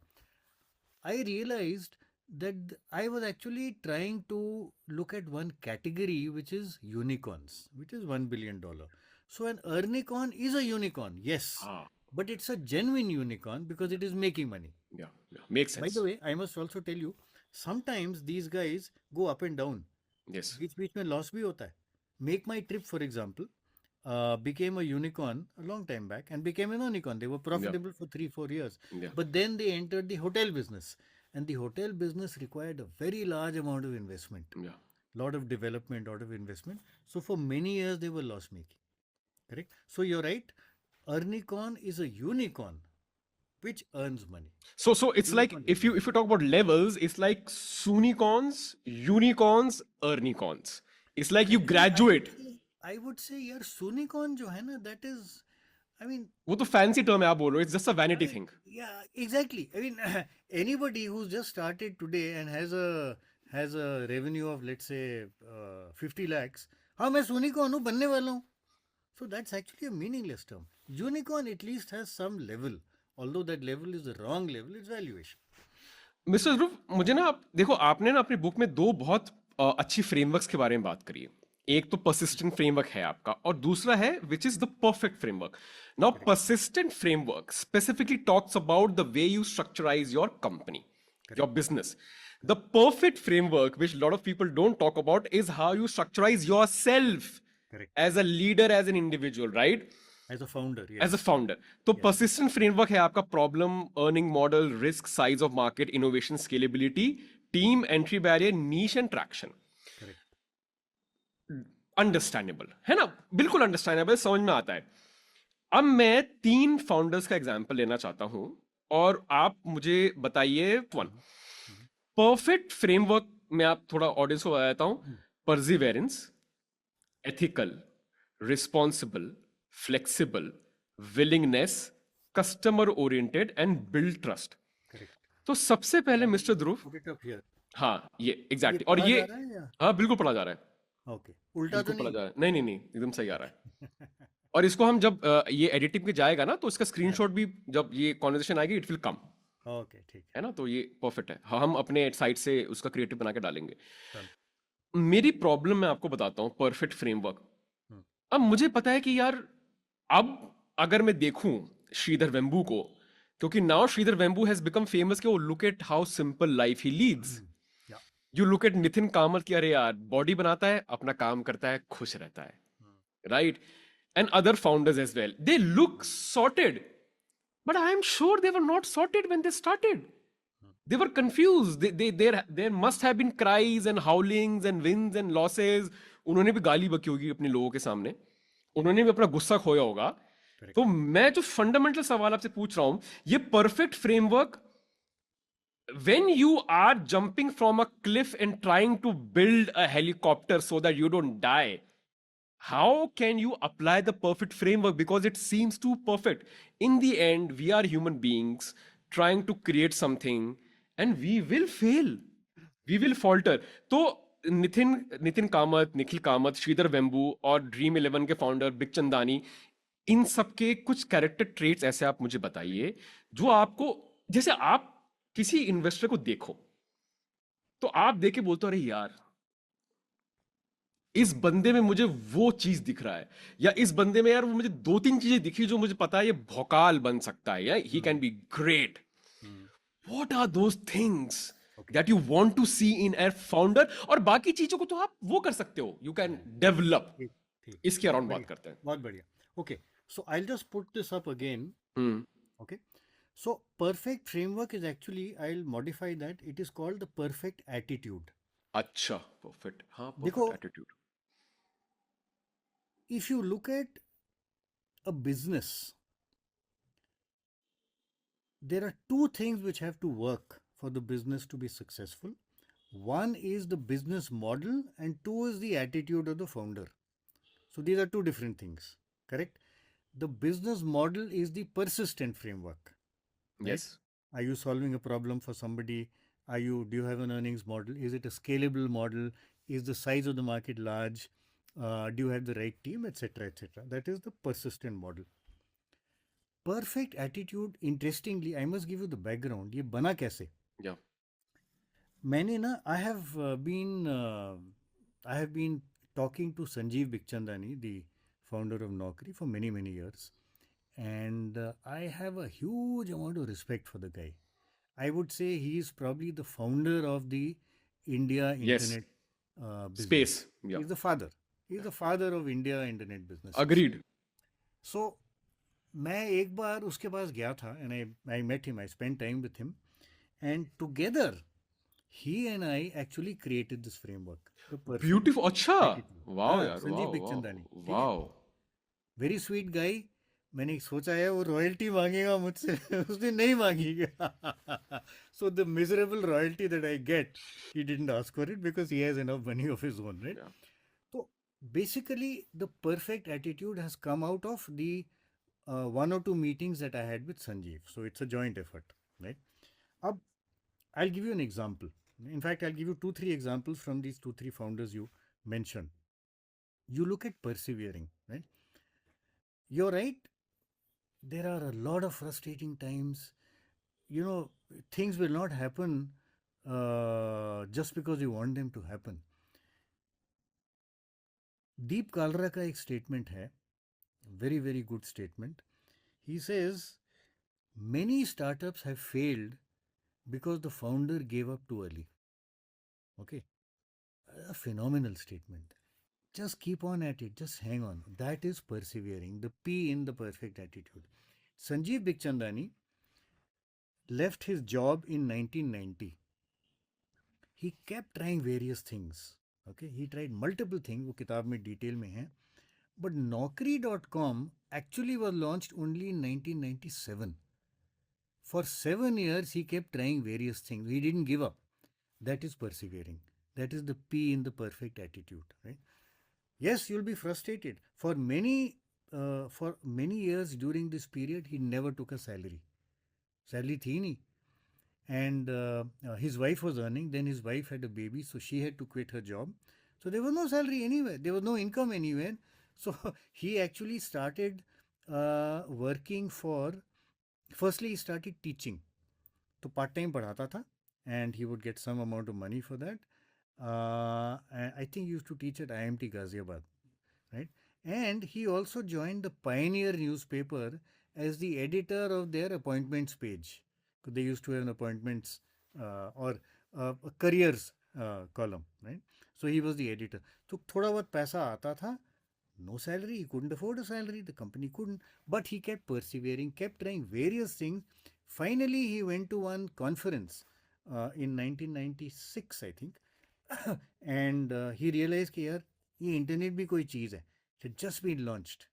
Speaker 1: I realized that I was actually trying to look at one category, which is unicorns, which is $1 billion. So an unicorn is a unicorn, yes,
Speaker 2: Ah,
Speaker 1: but it's a genuine unicorn because it is making money.
Speaker 2: yeah, makes
Speaker 1: By
Speaker 2: sense.
Speaker 1: the way, I must also tell you, sometimes these guys go up and down.
Speaker 2: Yes.
Speaker 1: बीच बीच में loss भी होता है. Make My Trip, for example, became a unicorn a long time back and became a unicorn. They were
Speaker 2: Yeah,
Speaker 1: profitable for 3-4 years,
Speaker 2: yeah,
Speaker 1: but then they entered the hotel business, and the hotel business required a very large amount of investment,
Speaker 2: yeah.
Speaker 1: lot of development, lot of investment. So for many years they were loss making. Correct. So you're right. Unicorn is a unicorn which earns money.
Speaker 2: So it's like
Speaker 1: Unicorn
Speaker 2: if
Speaker 1: earns
Speaker 2: you talk about levels, it's like Sunicorns, unicorns, Ernicons. It's like you
Speaker 1: Actually,
Speaker 2: graduate.
Speaker 1: I would say यार unicorn जो है ना, that is, I mean,
Speaker 2: वो तो fancy term है आप बोल रहे हो. It's just a
Speaker 1: I
Speaker 2: vanity
Speaker 1: mean,
Speaker 2: thing.
Speaker 1: yeah, exactly. I mean, anybody who's just started today and has a revenue of, let's say, 50 lakhs, हाँ मैं unicorn हूँ, बनने वाला हूँ. So that's actually a meaningless term. Unicorn at least has some level, although that level is the wrong level. It's valuation.
Speaker 2: Mister Dhruv, मुझे ना आप देखो, आपने ना अपनी बुक में दो बहुत अच्छी फ्रेमवर्क्स के बारे में बात करी है. एक तो परसिस्टेंट फ्रेमवर्क है आपका, और दूसरा है which is the perfect framework. Now persistent framework specifically talks about the way you structurize your company, your business. The perfect framework, which a lot of people don't talk about, is how you structurize yourself
Speaker 1: Correct.
Speaker 2: as a leader, as an individual, right?
Speaker 1: As a founder,
Speaker 2: As a
Speaker 1: yes.
Speaker 2: founder. तो persistent framework है आपका problem, earning model, risk, size of market, innovation, scalability, team, entry barrier, niche and traction.
Speaker 1: Correct.
Speaker 2: Understandable है ना, बिल्कुल understandable, समझ में आता है. अब मैं 3 फाउंडर्स का एग्जांपल लेना चाहता हूं, और आप मुझे बताइए वन परफेक्ट फ्रेमवर्क में. आप थोड़ा ऑडियंस को बता देता हूं. Perseverance, ethical, responsible, flexible, willingness, customer oriented and build trust.
Speaker 1: Correct.
Speaker 2: तो सबसे पहले mister Dhruv,
Speaker 1: Put it up here.
Speaker 2: हाँ ये
Speaker 1: ये
Speaker 2: एग्जैक्टली, और
Speaker 1: पढ़ा
Speaker 2: ये
Speaker 1: जा रहा है या?
Speaker 2: हाँ बिल्कुल पढ़ा जा रहा है,
Speaker 1: Okay. उल्टा तो
Speaker 2: बिल्कुल पढ़ा
Speaker 1: नहीं?
Speaker 2: जा रहा है. नहीं नहीं नहीं, एकदम सही आ रहा है. और इसको हम जब ये एडिटिंग पे जाएगा ना, तो इसका स्क्रीनशॉट भी जब ये कॉन्वर्सेशन आएगी, इट विल कम,
Speaker 1: Okay, ठीक
Speaker 2: है ना. तो ये परफेक्ट है. हाँ, हम अपने साइड से उसका क्रिएटिव बना के डालेंगे.
Speaker 1: है.
Speaker 2: मेरी प्रॉब्लम मैं आपको बताता हूँ, परफेक्ट फ्रेमवर्क.
Speaker 1: हम्म.
Speaker 2: अब मुझे पता है कि यार, अब अगर मैं देखूं श्रीधर वेम्बू को, क्योंकि now Sridhar Vembu has become famous, कि वो look at how simple life he leads.
Speaker 1: Yeah.
Speaker 2: You look at Nitin Kamath की, अरे यार बॉडी बनाता है, अपना काम करता है, खुश रहता है, right. And other founders as well, they look sorted, but I am sure they were not sorted when they started. They were confused. There must have been cries and howlings and wins and losses. उन्होंने भी गाली बकी होगी अपने लोगों के सामने, उन्होंने भी अपना गुस्सा खोया होगा. तो मैं जो फंडामेंटल सवाल आपसे पूछ रहा हूं, ये perfect framework, when you are jumping from a cliff and trying to build a helicopter so that you don't die, how can you apply the perfect framework? Because it seems too perfect. In the end, we are human beings trying to create something, and we will fail, we will falter. तो नितिन कामत, निखिल कामत, श्रीधर वेम्बू और dream 11 के founder big Chandani, इन सबके कुछ character traits ऐसे आप मुझे बताइए, जो आपको, जैसे आप किसी इन्वेस्टर को देखो तो आप देख के बोलते हो, अरे यार इस बंदे में मुझे वो चीज दिख रहा है, या इस बंदे में यार वो मुझे 2-3 चीजें दिखी जो मुझे पता है ये भौकाल बन सकता है, या he can be great. What are those things that you want to see in a founder? और बाकी चीजों को तो आप वो कर सकते हो, यू कैन डेवलप.
Speaker 1: ठीक.
Speaker 2: इसके अराउंड बात करते हैं.
Speaker 1: बहुत बढ़िया. Okay. So I'll just put this up again.
Speaker 2: Hmm.
Speaker 1: Okay. So perfect framework is actually, I'll modify that. It is called the perfect attitude.
Speaker 2: अच्छा, परफेक्ट. हाँ,
Speaker 1: देखो,
Speaker 2: perfect attitude.
Speaker 1: if you look at a business, there are two things which have to work for the business to be successful. One is the business model, and two is the attitude of the founder. So these are two different things, correct? The business model is the persistent framework. right?
Speaker 2: Yes.
Speaker 1: Are you solving a problem for somebody? Do you have an earnings model? Is it a scalable model? Is the size of the market large? Do you have the right team, etc., etc.? That is the persistent model. Perfect attitude, interestingly, I must give you the background. ये बना कैसे?
Speaker 2: Yeah.
Speaker 1: मैंने ना I have been talking to Sanjeev Bikhchandani, the founder of Naukri, for many years, and I have a huge amount of respect for the guy. I would say he is probably the founder of the India
Speaker 2: Yes.
Speaker 1: internet business.
Speaker 2: Space. Yeah.
Speaker 1: He's the father. He's
Speaker 2: Yeah.
Speaker 1: the father of India internet business.
Speaker 2: Agreed.
Speaker 1: So मैं एक बार उसके पास गया था and I met him. I spent time with him, and together he and I actually created this framework, the perfect
Speaker 2: Beautiful. अच्छा.
Speaker 1: attitude.
Speaker 2: Wow,
Speaker 1: हाँ,
Speaker 2: yaar.
Speaker 1: Sanjeev
Speaker 2: Wow, wow,
Speaker 1: Bikhchandani, ठीक है?
Speaker 2: wow.
Speaker 1: Very sweet गाई. मैंने सोचा है वो रॉयल्टी मांगेगा मुझसे. उसने नहीं मांगी. So the miserable royalty that I get, he didn't ask for it because he has enough money of his own, right?
Speaker 2: Yeah.
Speaker 1: तो basically the perfect attitude has come out of the one or two meetings that I had with Sanjeev. So it's a joint effort, right? Ab, I'll give you an example. In fact, I'll give you 2 3 examples from these 2 3 founders you mentioned. You look at persevering, right? You're right. There are a lot of frustrating times. You know, things will not happen just because you want them to happen. Deep Kalra का एक statement है, very good statement. He says many startups have failed because the founder gave up too early. Okay, a phenomenal statement. Just keep on at it, just hang on. That is persevering, the P in the perfect attitude. Sanjeev Bikhchandani left his job in 1990. He kept trying various things. Okay, he tried multiple things, वो किताब में detail में है. But Naukri.com actually was launched only in 1997. For 7 years, he kept trying various things. He didn't give up. That is persevering. That is the P in the perfect attitude, right? Yes, you'll be frustrated. For many years during this period, he never took a salary. Salary थी नहीं. And his wife was earning. Then his wife had a baby, so she had to quit her job. So there was no salary anywhere. There was no income anywhere. So he actually started working for. Firstly, he started teaching. तो part time पढ़ाता था and he would get some amount of money for that. I think he used to teach at IMT Ghaziabad, right? And he also joined the Pioneer newspaper as the editor of their appointments page. They used to have an appointments or a careers column, right? So he was the editor. So थोड़ा बहुत पैसा आता था. No salary, he couldn't afford a salary, the company couldn't, but he kept persevering, kept trying various things. Finally, he went to one conference in 1996, I think, and he realized कि यार ये internet भी कोई चीज़ है. It had just been launched,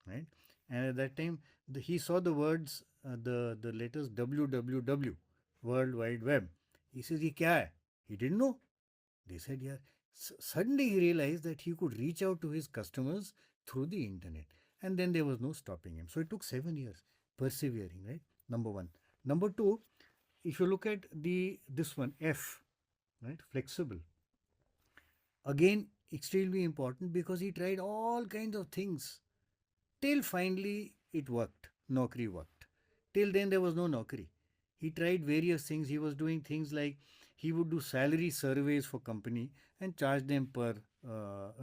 Speaker 1: right? And at that time, he saw the words, the letters www, World Wide Web. He says, ये क्या है? He didn't know. They said, yeah. Suddenly he realized that he could reach out to his customers through the internet. And then there was no stopping him. So it took 7 years, persevering, right? Number one. Number two, if you look at this one, F, right? Flexible. Again, extremely important because he tried all kinds of things till finally it worked. Naukri worked. Till then there was no Naukri. He tried various things. He was doing things like he would do salary surveys for company and charge them per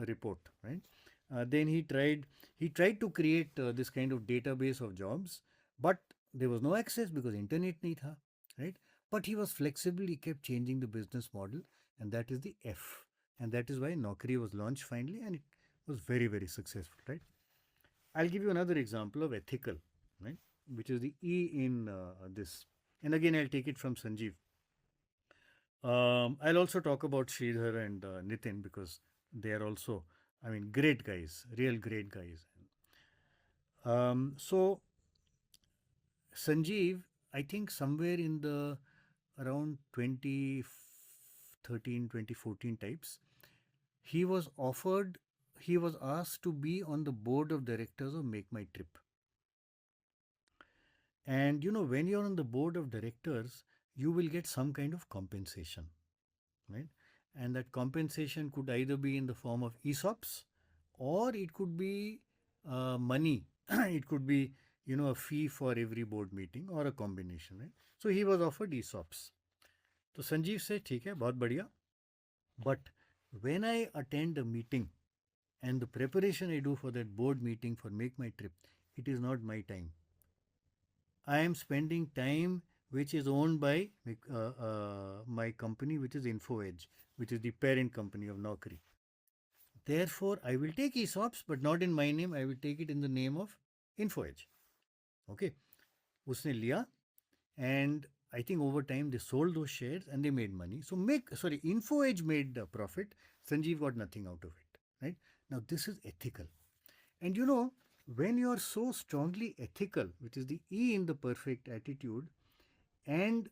Speaker 1: report, right? Then he tried to create this kind of database of jobs, but there was no access because internet nahi tha, right? But he was flexible. He kept changing the business model, and that is the F, and that is why Naukri was launched finally, and it was very successful, right? I'll give you another example of ethical, right? Which is the E in this. And again, I'll take it from Sanjeev. I'll also talk about Sridhar and Nitin because they are also, I mean, great guys, real great guys. So, Sanjeev, I think somewhere in the around 2013, 2014 types, he was asked to be on the board of directors of Make My Trip. And when you're on the board of directors, you will get some kind of compensation, right? And that compensation could either be in the form of ESOPs, or it could be money. It could be, a fee for every board meeting, or a combination, right? So he was offered ESOPs. So Sanjeev said, ठीक है, बहुत बढ़िया. But when I attend a meeting and the preparation I do for that board meeting for Make My Trip, it is not my time. I am spending time which is owned by my company, which is InfoEdge, which is the parent company of Naukri. Therefore, I will take ESOPs, but not in my name. I will take it in the name of InfoEdge. Okay. उसने लिया, and I think over time they sold those shares and they made money. So InfoEdge made a profit. Sanjeev got nothing out of it. Right? Now this is ethical. And when you are so strongly ethical, which is the E in the perfect attitude, and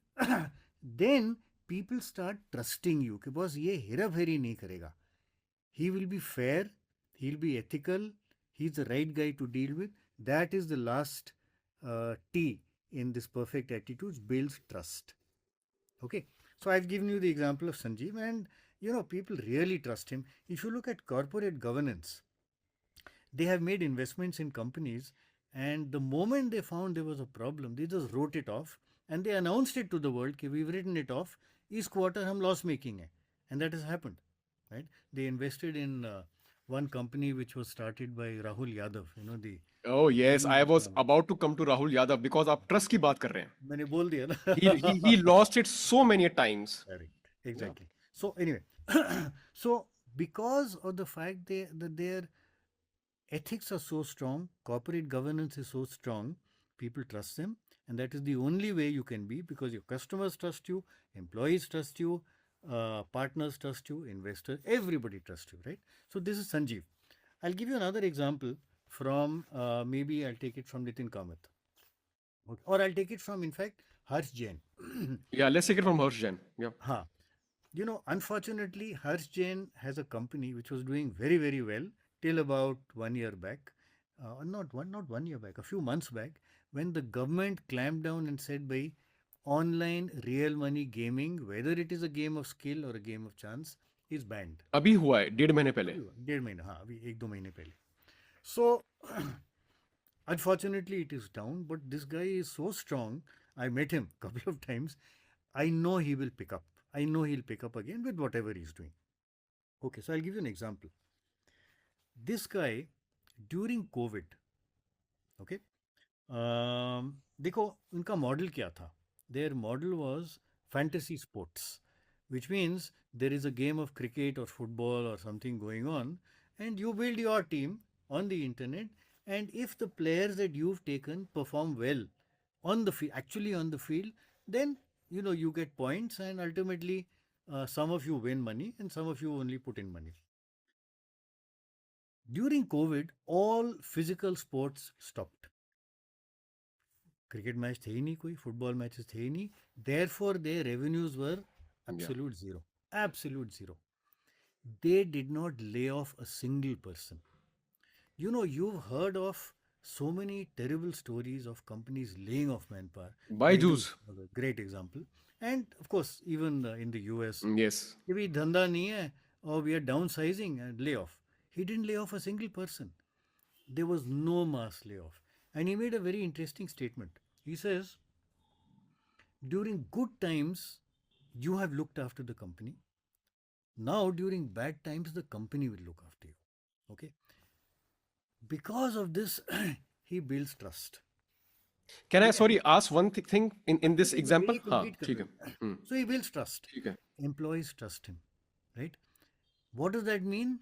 Speaker 1: then people start trusting you कि boss ये हेरा फेरी नहीं करेगा. He will be fair, he'll be ethical, he's the right guy to deal with. That is the last T in this perfect attitude, builds trust. Okay, so I've given you the example of Sanjeev, and people really trust him. If you look at corporate governance, they have made investments in companies, and the moment they found there was a problem, they just wrote it off and they announced it to the world कि we've written it off. इस quarter हम loss making है, and that has happened, right? They invested in one company which was started by Rahul Yadav. The
Speaker 2: Oh yes, I was about to come to Rahul Yadav because आप trust की बात कर रहे हैं.
Speaker 1: मैंने बोल दिया ना.
Speaker 2: He lost it so many times.
Speaker 1: Correct. Exactly. So anyway, so because of the fact that their ethics are so strong, corporate governance is so strong, people trust them, and that is the only way you can be, because your customers trust you, employees trust you, partners trust you, investors, everybody trusts you, right? So this is Sanjeev. I'll give you another example from maybe I'll take it from Nitin Kamath. Okay. Or I'll take it from, in fact, Harsh Jain.
Speaker 2: Yeah, let's take it from Harsh Jain. Yeah.
Speaker 1: Huh. Unfortunately, Harsh Jain has a company which was doing very, very well till about 1 year back. Not 1 year back, a few months back, when the government clamped down and said, by online real money gaming, whether it is a game of skill or a game of chance, is banned.
Speaker 2: अभी हुआ है 1.5 महीने पहले.
Speaker 1: 1.5 महीना, हाँ, अभी 1-2 महीने पहले. So, unfortunately, it is down, but this guy is so strong. I met him a couple of times. I know he will pick up. I know he'll pick up again with whatever he's doing. Okay, so I'll give you an example. This guy, during COVID, okay, देखो उनका model क्या था. Their model was fantasy sports, which means there is a game of cricket or football or something going on, and you build your team on the internet, and if the players that you've taken perform well on the field, actually on the field, then you get points, and ultimately some of you win money and some of you only put in money. During COVID, all physical sports stopped. Cricket match थे ही नहीं कोई, football matches थे ही नहीं. Therefore, their revenues were absolute zero. Absolute zero. They did not lay off a single person. You've heard of so many terrible stories of companies laying off manpower.
Speaker 2: Byju's
Speaker 1: was a great example. And of course, even in the US,
Speaker 2: yes.
Speaker 1: कि भी धंधा नहीं है, or we are downsizing and layoff. He didn't lay off a single person. There was no mass layoff. And he made a very interesting statement. He says, during good times, you have looked after the company. Now, during bad times, the company will look after you. Okay? Because of this, he builds trust.
Speaker 2: Can I ask one thing in this example? हाँ, ठीक है.
Speaker 1: So he builds trust.
Speaker 2: ठीक है.
Speaker 1: Employees trust him, right? What does that mean?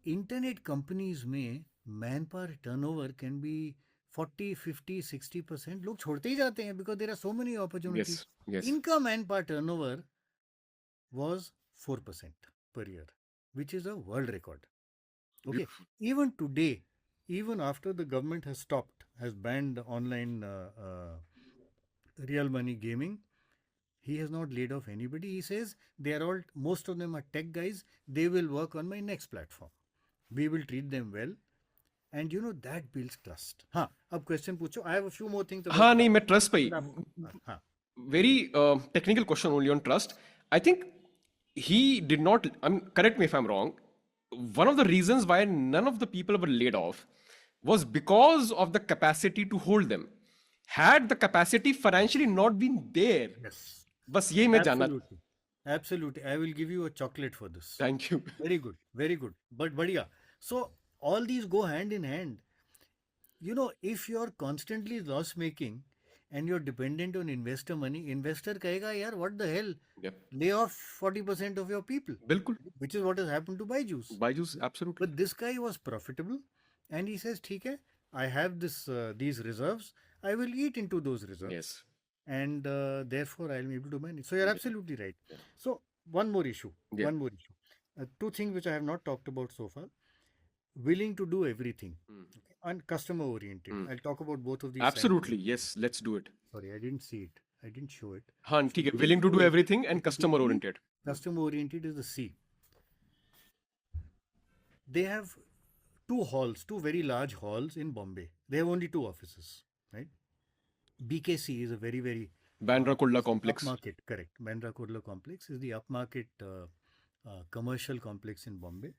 Speaker 1: Internet companies में manpower turnover can be 40, 50, 60%. लोग छोड़ते ही जाते हैं because there are so many opportunities.
Speaker 2: Yes.
Speaker 1: इनका manpower turnover was 4% per year, which is a world record. Okay. Beautiful. Even today, even after the government has banned online real money gaming, he has not laid off anybody. He says most of them are tech guys. They will work on my next platform. We will treat them well. and that builds trust. हाँ, अब question पूछो. I have a few more things about
Speaker 2: हाँ नहीं
Speaker 1: trust.
Speaker 2: मैं trust पे ही,
Speaker 1: but हाँ,
Speaker 2: very technical question only on trust. I think he did not, correct me if I'm wrong, one of the reasons why none of the people were laid off was because of the capacity to hold them. Had the capacity financially not been there,
Speaker 1: yes,
Speaker 2: बस यही मैं जानना.
Speaker 1: absolutely, absolutely. I will give you a chocolate for this.
Speaker 2: Thank you.
Speaker 1: Very good, very good. But बढ़िया. So all these go hand in hand. If you're constantly loss making and you're dependent on investor money, investor kahega, yaar, what the hell?
Speaker 2: Yep.
Speaker 1: Lay off 40% of your people,
Speaker 2: बिल्कुल.
Speaker 1: which is what has happened to Byju's.
Speaker 2: Byju's, absolutely.
Speaker 1: But this guy was profitable and he says, "ठीक है, I have these reserves. I will eat into those reserves.
Speaker 2: Yes.
Speaker 1: And therefore I'll be able to manage." So you're absolutely right.
Speaker 2: Yeah.
Speaker 1: So one more issue.
Speaker 2: Yeah.
Speaker 1: One more issue. Two things which I have not talked about so far. Willing to do everything. Okay, and customer oriented. I'll talk about both of these.
Speaker 2: Absolutely. Yes, let's do it.
Speaker 1: Sorry, I didn't see it. I didn't show it.
Speaker 2: हाँ ठीक है, willing to do everything and customer oriented.
Speaker 1: Customer oriented is the C. They have two very large halls in Bombay. They have only two offices, right? BKC is a very, very
Speaker 2: Bandra Kurla complex.
Speaker 1: upmarket, correct. Bandra Kurla complex is the upmarket commercial complex in Bombay.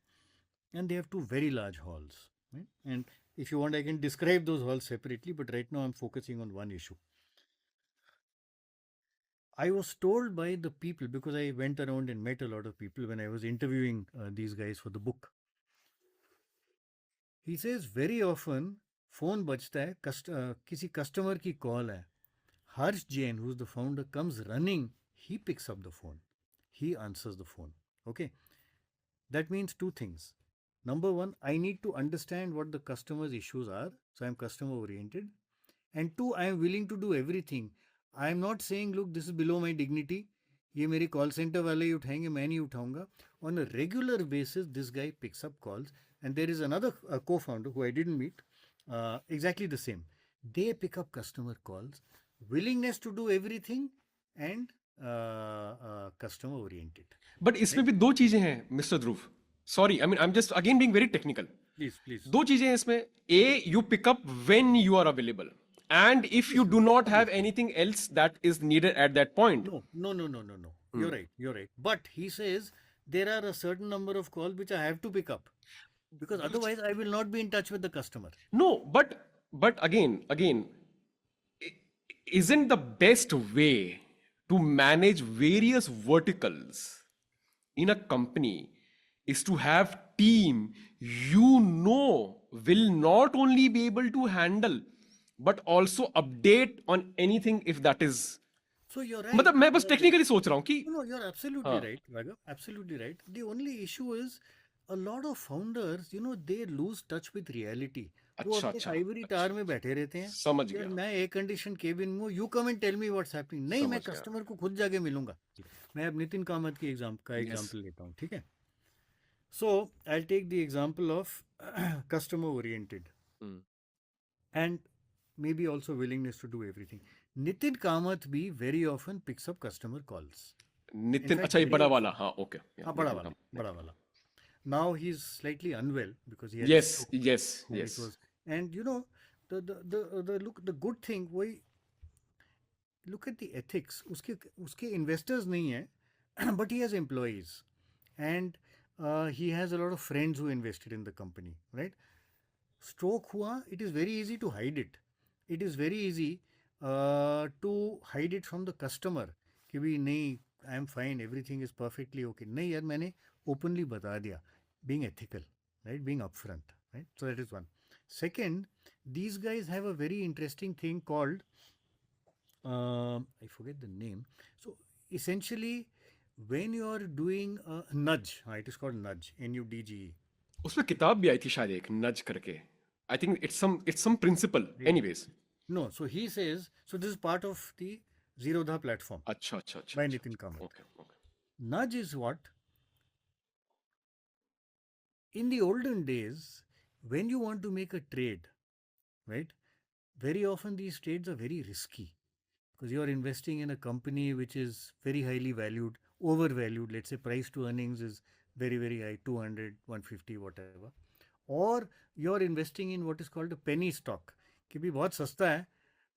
Speaker 1: And they have two very large halls, right? And if you want, I can describe those halls separately, but right now I'm focusing on one issue. I was told by the people, because I went around and met a lot of people when I was interviewing these guys for the book. He says very often phone बजता है, किसी customer की call है. Harsh Jain, who's the founder, comes running. He picks up the phone. He answers the phone. Okay. That means two things. Number one, I need to understand what the customer's issues are. So I'm customer oriented. And two, I am willing to do everything. I am not saying, look, this is below my dignity. ये मेरे call centre वाले ही उठाएंगे, मैं नहीं उठाऊंगा. On a regular basis, this guy picks up calls. And there is another co-founder who I didn't meet, exactly the same. They pick up customer calls, willingness to do everything, and customer oriented.
Speaker 2: But इसमें भी दो चीजें हैं, Mr. Dhruv. Sorry, I mean, I'm just again being very technical.
Speaker 1: Please, please.
Speaker 2: दो चीजें हैं इसमें. A, you pick up when you are available. And if you do not have anything else that is needed at that point.
Speaker 1: No. You're right. You're right. But he says there are a certain number of calls which I have to pick up, because otherwise I will not be in touch with the customer.
Speaker 2: No, but again, isn't the best way to manage various verticals in a company is to have team will not only be able to handle but also update on anything if that is.
Speaker 1: So you're right.
Speaker 2: मतलब मैं बस technically सोच रहा हूँ कि
Speaker 1: No, you're absolutely right, Raghav. Absolutely right. The only issue is a lot of founders, they lose touch with reality. वो अपने ivory tower में बैठे रहते हैं.
Speaker 2: समझ
Speaker 1: यार
Speaker 2: गया.
Speaker 1: मैं एयर कंडीशन केबिन में हूँ, you come and tell me what's happening. नहीं, मैं कस्टमर को खुद जाके मिलूंगा. मैं अब नितिन कामत की एग्जाम्पल लेता हूँ, ठीक है? So I'll take the example of customer oriented and maybe also willingness to do everything. Nitin Kamath bhi very often picks up customer calls.
Speaker 2: Nitin, अच्छा ये बड़ा वाला, हाँ, okay.
Speaker 1: हाँ, बड़ा वाला. Now he's slightly unwell because he had
Speaker 2: Yes.
Speaker 1: and the good thing, वही look at the ethics. उसके investors नहीं है, but he has employees and he has a lot of friends who invested in the company, right? Stroke हुआ, it is very easy to hide it. It is very easy to hide it from the customer कि भी नहीं, I am fine, everything is perfectly okay. नहीं यार, मैंने openly बता दिया. Being ethical, right? Being upfront, right? So that is one. Second, these guys have a very interesting thing called, I forget the name. So essentially, when you are doing a nudge, it is called nudge, NUDGE.
Speaker 2: उसमें किताब भी आई थी शायद एक nudge करके. I think it's some principle. Anyways.
Speaker 1: No, so he says, so this is part of the Zerodha platform.
Speaker 2: अच्छा.
Speaker 1: By Nitin Kamath.
Speaker 2: Okay.
Speaker 1: Nudge is what? In the olden days, when you want to make a trade, right? Very often these trades are very risky because you are investing in a company which is very highly valued, overvalued. Let's say price to earnings is very, very high, 200, 150, whatever. or you're investing in what is called a penny stock कि भी बहुत सस्ता है,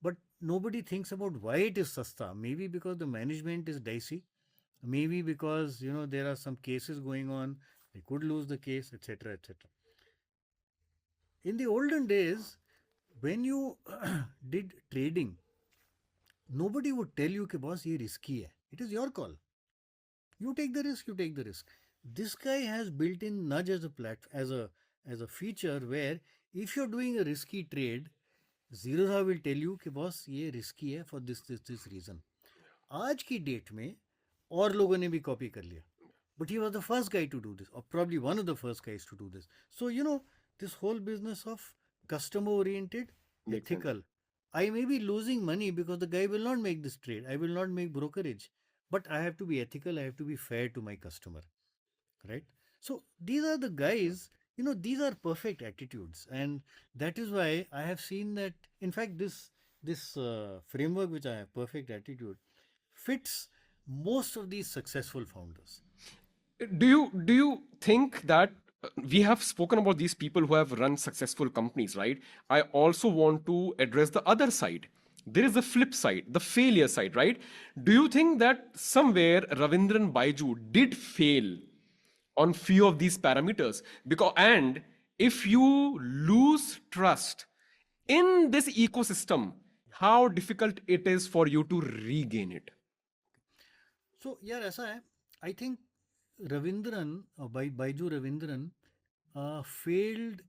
Speaker 1: but nobody thinks about why it is sasta. Maybe because the management is dicey, maybe because there are some cases going on, they could lose the case, etc., etc. In the olden days, when you did trading, nobody would tell you कि boss ये risky है. It is your call. You take the risk, you take the risk. This guy has built in nudge as a as a feature where if you're doing a risky trade, Zerodha will tell you कि boss ये risky है for this reason. आज की date में और लोगों ने भी कॉपी कर लिया. But he was the first guy to do this, or probably one of the first guys to do this. So, this whole business of customer oriented,
Speaker 2: Makes sense.
Speaker 1: ethical. I may be losing money because the guy will not make this trade. I will not make brokerage. But I have to be ethical. I have to be fair to my customer. Right? So these are the guys, these are perfect attitudes. And that is why I have seen that, in fact, this framework which I have, perfect attitude, fits most of these successful founders.
Speaker 2: Do you think that we have spoken about these people who have run successful companies, right? I also want to address the other side. There is the flip side, the failure side, right? Do you think that somewhere Ravindran Baiju did fail on few of these parameters? Because and if you lose trust in this ecosystem, how difficult it is for you to regain it?
Speaker 1: So, yeah, ऐसा है. I think Ravindran, Baiju Ravindran, failed.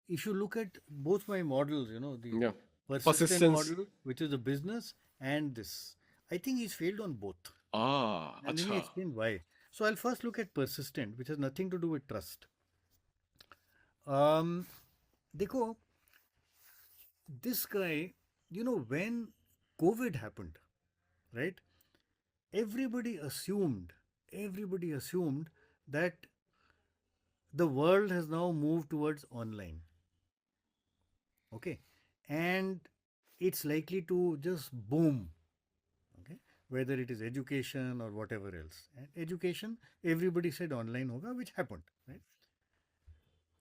Speaker 1: If you look at both my models, the
Speaker 2: Yeah.
Speaker 1: persistent
Speaker 2: Persistence.
Speaker 1: model, which is the business, and this, I think he's failed on both.
Speaker 2: Ah,
Speaker 1: And let me
Speaker 2: acha.
Speaker 1: explain why. So, I'll first look at persistent, which has nothing to do with trust. Um, देखो, this guy, when COVID happened, right? Everybody assumed, everybody assumed that the world has now moved towards online. Okay. And it's likely to just boom. Okay. Whether it is education or whatever else. And education, everybody said online hoga, which happened. Right.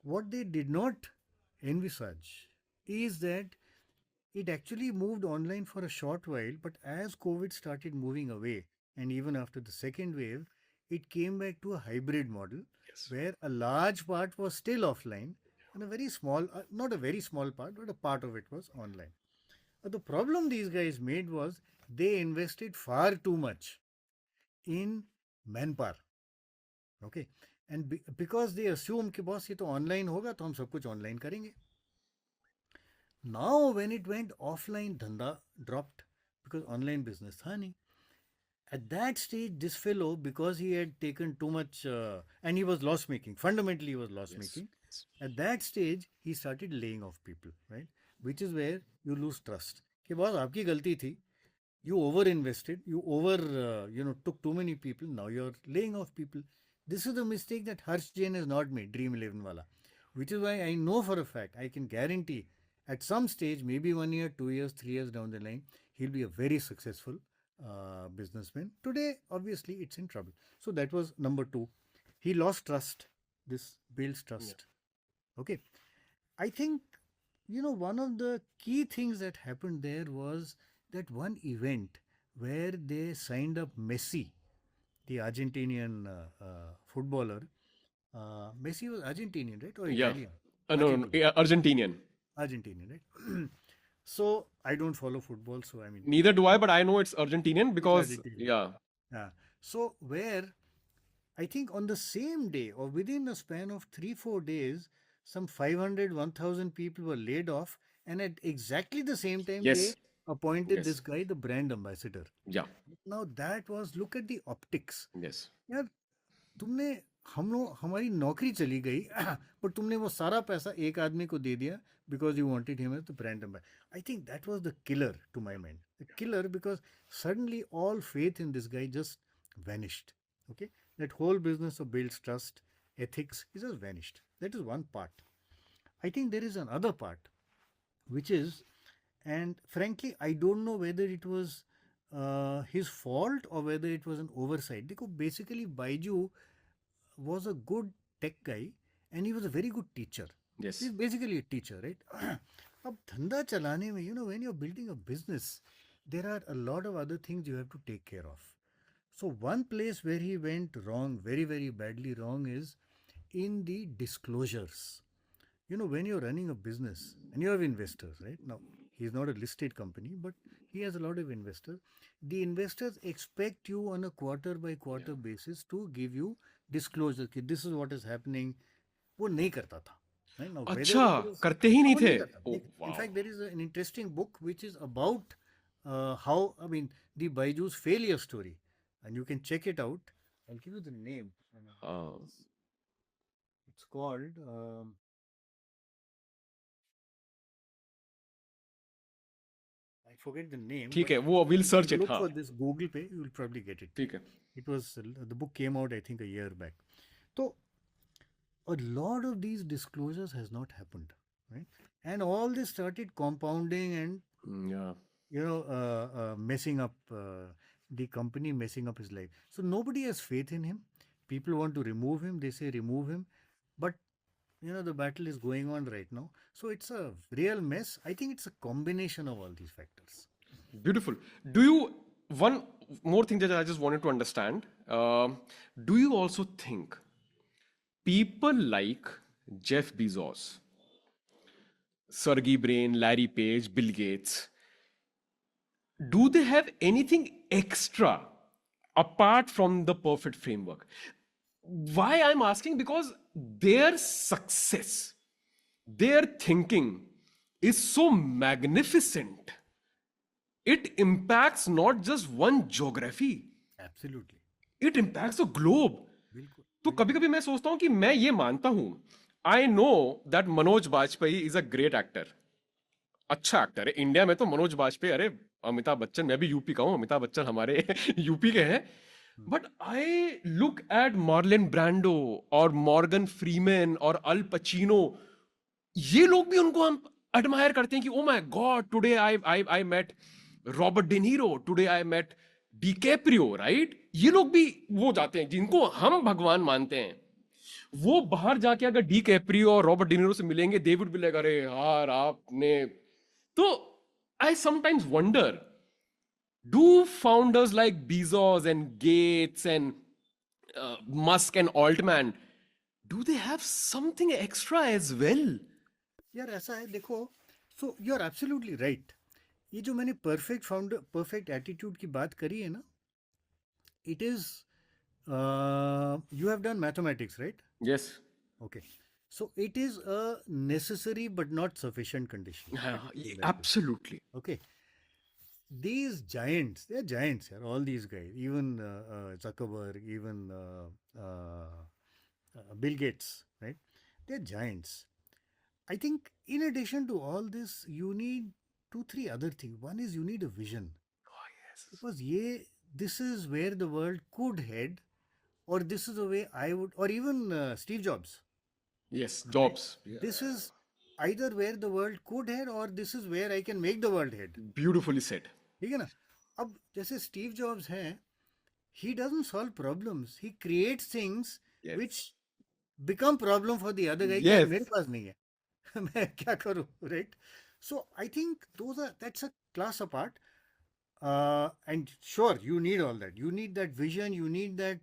Speaker 1: What they did not envisage is that it actually moved online for a short while, but as COVID started moving away, and even after the second wave, it came back to a hybrid model
Speaker 2: Yes.
Speaker 1: where a large part was still offline and a very small, not a very small part, but a part of it was online. But the problem these guys made was they invested far too much in manpower. Okay. And because they assume कि boss ये तो online होगा तो हम सब कुछ online करेंगे. Now, when it went offline, dhanda dropped because online business tha nahi. At that stage, this fellow, because he had taken too much and he was loss making, fundamentally, he was loss making.
Speaker 2: Yes.
Speaker 1: At that stage, he started laying off people, right? Which is where you lose trust. कि boss, आपकी गलती थी. You over invested, you over, took too many people. Now you're laying off people. This is the mistake that Harsh Jain has not made, Dream 11 wala. Which is why I know for a fact, I can guarantee at some stage, maybe 1 year, 2 years, 3 years down the line, he'll be a very successful businessman. Today, obviously, it's in trouble. So that was number two. He lost trust. This builds trust. Okay. I think, one of the key things that happened there was that one event where they signed up Messi, the Argentinian footballer. Messi was Argentinian, right? Or
Speaker 2: Yeah.
Speaker 1: Italian?
Speaker 2: No, yeah, Argentinian.
Speaker 1: Argentinian, right? So I don't follow football, so I mean,
Speaker 2: Neither do I, but I know it's Argentinian because
Speaker 1: Argentinian.
Speaker 2: yeah.
Speaker 1: Yeah. So where I think on the same day or within a span of 3-4 days, some 500, 1,000 people were laid off, and at exactly the same time
Speaker 2: Yes.
Speaker 1: they appointed
Speaker 2: Yes.
Speaker 1: this guy the brand ambassador.
Speaker 2: Yeah.
Speaker 1: Now that was, look at the optics.
Speaker 2: Yes.
Speaker 1: यार तुमने हमारी नौकरी चली गई पर तुमने वो सारा पैसा एक आदमी को दे दिया because you wanted him as the brand ambassador. I think that was the killer to my mind. The killer, because suddenly all faith in this guy just vanished. Okay, that whole business of builds trust, ethics, is just vanished. That is one part. I think there is another part, which is, and frankly, I don't know whether it was his fault or whether it was an oversight. Because basically, Baiju was a good tech guy and he was a very good teacher.
Speaker 2: Yes.
Speaker 1: He's basically a teacher, right? अब धंधा चलाने में, when you're building a business, there are a lot of other things you have to take care of. So one place where he went wrong, very, very badly wrong, is in the disclosures. When you're running a business and you have investors, right? Now, he's not a listed company, but he has a lot of investors. The investors expect you on a quarter by quarter basis to give you disclosure कि this is what is happening. वो नहीं करता था. Right? Now, whether
Speaker 2: अच्छा,
Speaker 1: it is,
Speaker 2: करते ही नहीं
Speaker 1: वो
Speaker 2: थे.
Speaker 1: नहीं करता.
Speaker 2: Oh,
Speaker 1: In
Speaker 2: wow.
Speaker 1: fact, there is an interesting book which is about how, the Byju's failure story. And you can check it out. I'll give you the name.
Speaker 2: Uh,
Speaker 1: It's called... I forget the name,
Speaker 2: ठीक
Speaker 1: but
Speaker 2: है, वो we'll
Speaker 1: if
Speaker 2: search
Speaker 1: you
Speaker 2: it.
Speaker 1: look
Speaker 2: हाँ,
Speaker 1: for this Google pay, you will probably get it.
Speaker 2: ठीक है.
Speaker 1: It was the book came out, I think, a year back. So a lot of these disclosures has not happened, right? And all this started compounding and
Speaker 2: Yeah.
Speaker 1: messing up the company, messing up his life. So nobody has faith in him. People want to remove him. They say remove him, but the battle is going on right now. So it's a real mess. I think it's a combination of all these factors.
Speaker 2: Beautiful. Do you, one more thing that I just wanted to understand, do you also think people like Jeff Bezos, Sergey Brin, Larry Page, Bill Gates, do they have anything extra apart from the perfect framework? Why I'm asking? Because their success, their thinking is so magnificent. It impacts not just one geography,
Speaker 1: Absolutely.
Speaker 2: it impacts the globe.
Speaker 1: बिल्कुल.
Speaker 2: तो कभी कभी मैं सोचता हूं कि मैं ये मानता हूं, I know that Manoj Bajpayee is a great actor, अच्छा एक्टर है. इंडिया में तो मनोज बाजपेयी, अरे अमिताभ बच्चन, मैं भी यूपी का हूं, अमिताभ बच्चन हमारे यूपी के हैं. But I look at Marlon Brando और मॉर्गन फ्रीमैन और अल पचीनो, ये लोग भी उनको हम एडमायर करते हैं कि oh my God, today I met Robert De Niro, today I met DiCaprio, right? ये लोग भी वो जाते हैं जिनको हम भगवान मानते हैं. वो बाहर जाके अगर डिकैप्रियो और रॉबर्ट डिनीरो से मिलेंगे, दे वुड बी लाइक, अरे यार आपने तो. I sometimes wonder, do founders like Bezos and Gates and Musk and Altman, do they have something extra as well?
Speaker 1: यार ऐसा है, देखो. So you are absolutely right. ये जो मैंने परफेक्ट एटीट्यूड की बात करी है ना, it is you have done mathematics, right?
Speaker 2: Yes.
Speaker 1: Okay. So it is a necessary but not sufficient condition. Let me put it that way.
Speaker 2: Absolutely.
Speaker 1: Okay. These giants, they're giants, yeah, all these guys, even Zuckerberg, even Bill Gates, right? They're giants. I think in addition to all this, you need two, three other things. One is you need a vision.
Speaker 2: Oh, yes.
Speaker 1: Because this is where the world could head, or this is the way I would, or even Steve Jobs.
Speaker 2: Yes, Jobs. Yeah.
Speaker 1: This is either where the world could head, or this is where I can make the world head.
Speaker 2: Beautifully said.
Speaker 1: ठीक है ना? अब जैसे Steve jobs हैं, he doesn't solve problems. He creates things
Speaker 2: Yes.
Speaker 1: which become problem for the other guy. कि
Speaker 2: Yes.
Speaker 1: मेरे पास नहीं है. मैं क्या करूँ, right? So I think that's a class apart. And sure, you need all that. You need that vision. You need that,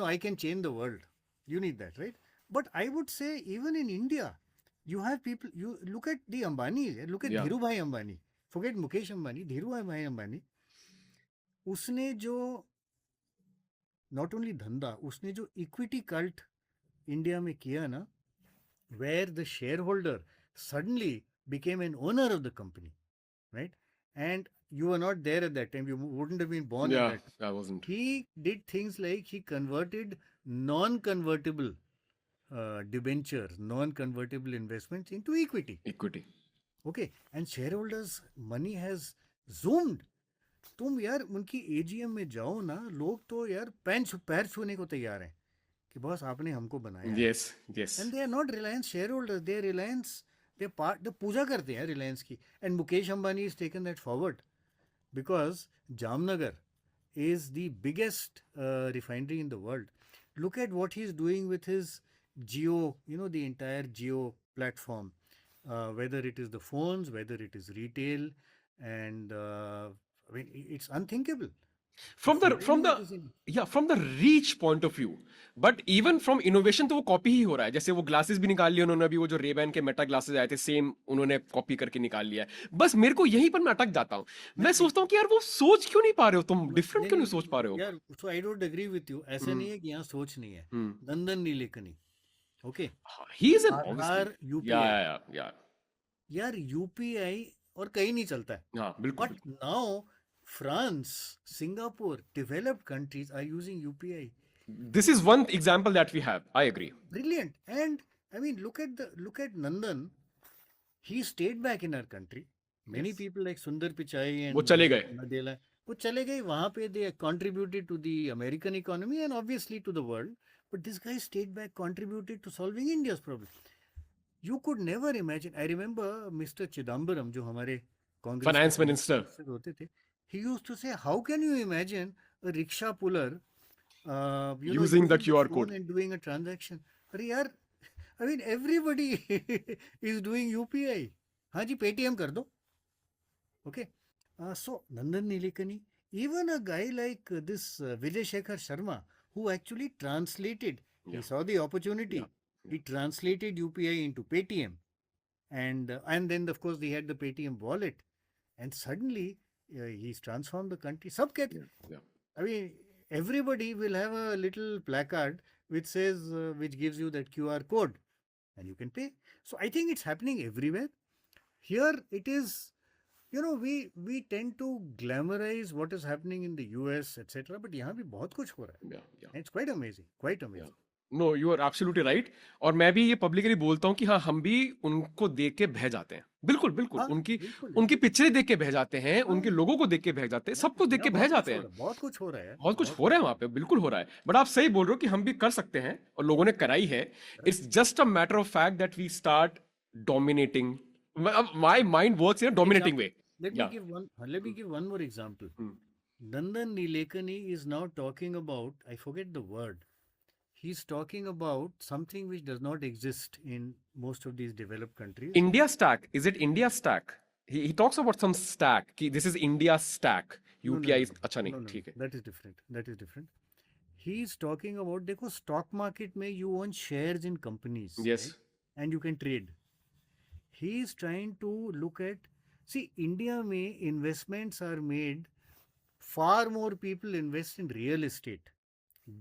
Speaker 1: I can change the world. You need that, right? But I would say even in India, you have people, you look at the Ambanis, look at
Speaker 2: Yeah.
Speaker 1: Dhirubhai Ambani, forget Mukesh Ambani, Dhirubhai Ambani. उसने जो not only धंधा, उसने जो equity cult India में किया ना, where the shareholder suddenly became an owner of the company, right? And you were not there at that time. You wouldn't have been born
Speaker 2: Yeah,
Speaker 1: at that time.
Speaker 2: I wasn't.
Speaker 1: He did things like he converted non-convertible debentures, non-convertible investments into equity.
Speaker 2: Equity.
Speaker 1: Okay, and shareholders' money has zoomed. तुम यार उनकी AGM में जाओ ना, लोग तो यार पैर छूने को तैयार हैं कि बॉस आपने हमको बनाया.
Speaker 2: Yes, yes.
Speaker 1: And they are not Reliance share holders, they Reliance, they पूजा करते हैं रिलायंस की. And Mukesh Ambani is taken that forward because Jamnagar is the biggest refinery in the world. Look at what he's doing with his Geo, the entire Geo platform, whether it is the phones, whether it is retail, and I mean, it's unthinkable.
Speaker 2: from the from
Speaker 1: Finally,
Speaker 2: the
Speaker 1: it is in.
Speaker 2: yeah, from the reach point of view, but even from innovation तो वो copy ही हो रहा है. जैसे वो glasses भी निकाल लिए उन्होंने, अभी वो जो रेबैन के मेटा ग्लासेस आए थे, सेम उन्होंने कॉपी करके निकाल लिया है. बस मेरे को यहीं पर मैं अटक जाता हूँ. मैं सोचता हूँ कि यार वो सोच क्यों नहीं पा रहे हो तुम, डिफरेंट
Speaker 1: नहीं
Speaker 2: क्यों
Speaker 1: नहीं
Speaker 2: नहीं सोच पा रहे हो.
Speaker 1: यार, so I don't agree with you. ऐसा नहीं है कि यहाँ सोच नहीं है. Nandan Nilekani, okay,
Speaker 2: he is an obviously.
Speaker 1: Aadhaar
Speaker 2: या
Speaker 1: यूपीआई.
Speaker 2: या या
Speaker 1: यार यूपीआई और कहीं नहीं चलता है.
Speaker 2: हाँ बिल्कुल
Speaker 1: but now France, Singapore, developed countries are using UPI.
Speaker 2: This is one example that we have. I agree.
Speaker 1: Brilliant. And I mean, look at Nandan. He stayed back in our country. Many
Speaker 2: Yes.
Speaker 1: people like Sundar Pichai
Speaker 2: वो
Speaker 1: and
Speaker 2: चले गए.
Speaker 1: Nadella, वो चले गए वहाँ पे. They contributed to the American economy and obviously to the world. But this guy stayed back, contributed to solving India's problem. You could never imagine. I remember Mr. Chidambaram, जो हमारे Congress
Speaker 2: Finance
Speaker 1: के
Speaker 2: minister.
Speaker 1: होते थे. He used to say, "How can you imagine a rickshaw puller,
Speaker 2: Using the QR
Speaker 1: phone
Speaker 2: code.
Speaker 1: and doing a transaction?" अरे यार, I mean, everybody is doing UPI. हाँ जी, Paytm कर दो. Okay. So Nandan Nilekani, even a guy like this Vijay Shekhar Sharma, who actually translated,
Speaker 2: Yeah.
Speaker 1: he saw the opportunity.
Speaker 2: Yeah.
Speaker 1: He translated UPI into Paytm, and then of course they had the Paytm wallet, and suddenly he's transformed the country. Sab कहते हैं.
Speaker 2: Yeah.
Speaker 1: I mean, everybody will have a little placard which says, which gives you that QR code, and you can pay. So I think it's happening everywhere. Here it is, we tend to glamorize what is happening in the US, etc. But यहाँ भी बहुत कुछ हो रहा है.
Speaker 2: Yeah. Yeah.
Speaker 1: And it's quite amazing, quite amazing.
Speaker 2: No you are absolutely right. और मैं भी ये पब्लिकली बोलता हूँ कि हाँ, हम भी उनको देख के बह जाते हैं. बिल्कुल बिल्कुल.
Speaker 1: हाँ,
Speaker 2: उनकी
Speaker 1: बिल्कुल.
Speaker 2: उनकी पिक्चरें देख के बह जाते हैं,
Speaker 1: हाँ.
Speaker 2: उनके लोगों को देख के बह जाते हैं, सब कुछ देख के बह जाते हैं.
Speaker 1: बहुत कुछ हो रहा है.
Speaker 2: बहुत कुछ हो रहा है वहां पे, बिल्कुल हो रहा है. बट आप सही बोल रहे हो कि हम भी कर सकते हैं और लोगों ने कराई है. It's just a matter of fact that we start dominating. My mind works in a dominating way.
Speaker 1: Let me give one more example. Nandan Nilekani is now talking about, I forget the word. He's talking about something which does not exist in most of these developed countries.
Speaker 2: India stack. Is it India stack? He talks about some stack. This is India stack. UPI is अच्छा नहीं, ठीक है.
Speaker 1: That is different. That is different. He's talking about, देखो, stock market में you own shares in companies.
Speaker 2: Yes.
Speaker 1: Right? And you can trade. He's trying to look at, see, India में investments are made, far more people invest in real estate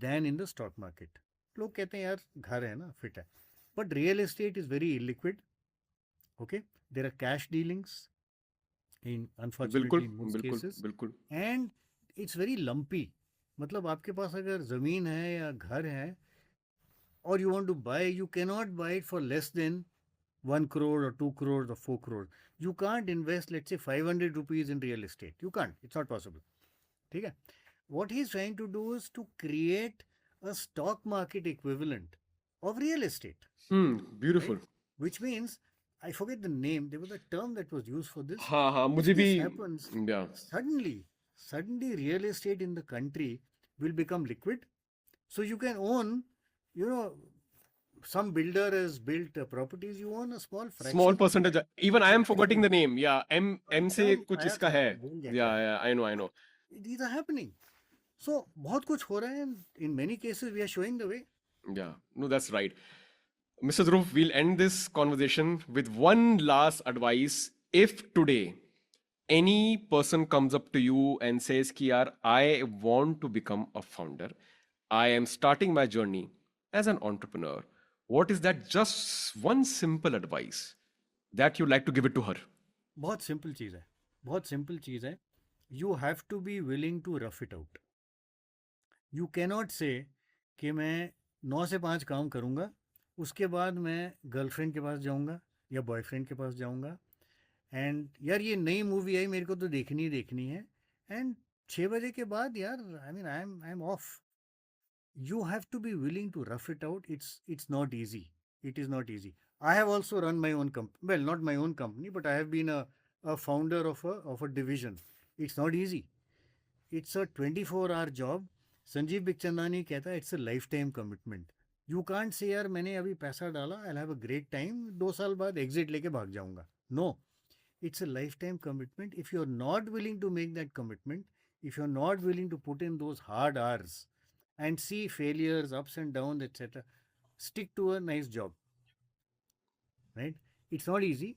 Speaker 1: than in the stock market. लोग कहते हैं यार घर है ना, fit है. But real estate is very illiquid. Okay, there are cash dealings in, unfortunately, in most cases,
Speaker 2: बिल्कुल.
Speaker 1: and it's very lumpy. मतलब आपके पास अगर जमीन है या घर है or you want to buy, you cannot buy it for less than 1 crore or 2 crores or 4 crores. You can't invest, let's say, 500 rupees in real estate. You can't. It's not possible. ठीक है? What he's trying to do is to create a stock market equivalent of real estate.
Speaker 2: Beautiful.
Speaker 1: Right? Which means, I forget the name. There was a term that was used for this.
Speaker 2: हाँ हाँ, मुझे
Speaker 1: If
Speaker 2: भी.
Speaker 1: this happens,
Speaker 2: Yeah.
Speaker 1: suddenly real estate in the country will become liquid. So you can own, some builder has built properties, you own a small fraction.
Speaker 2: Small percentage. Even I am forgetting the name. Yeah, M से कुछ इसका है. Yeah, I know.
Speaker 1: These are happening. So बहुत कुछ हो रहा है, and in many cases we are showing the way.
Speaker 2: Yeah, no, that's right. Mr. Dhruv, we'll end this conversation with one last advice. If today any person comes up to you and says कि यार, I want to become a founder, I am starting my journey as an entrepreneur, what is that just one simple advice that you like to give it to her?
Speaker 1: बहुत simple चीज़ है. You have to be willing to rough it out. You cannot say कि मैं 9 से 5 काम करूँगा, उसके बाद मैं गर्लफ्रेंड के पास जाऊँगा या बॉयफ्रेंड के पास जाऊँगा, एंड यार ये नई मूवी आई, मेरे को तो देखनी है, एंड 6 बजे के बाद यार, I am of. You have to be willing to rough it out. It's not easy. It is not easy. I have also run my own company. Well, not my own company, but I have been a founder of a division. It's not easy. It's a 24-hour job. Sanjeev Bikhchandani कहता है it's a lifetime commitment. You can't say यार मैंने अभी पैसा डाला, I have a great time, 2 साल बाद exit लेके भाग जाऊंगा. No, it's a lifetime commitment. If you're not willing to make that commitment, if you're not willing to put in those hard hours and see failures, ups and downs, etc., stick to a nice job. Right? It's not easy,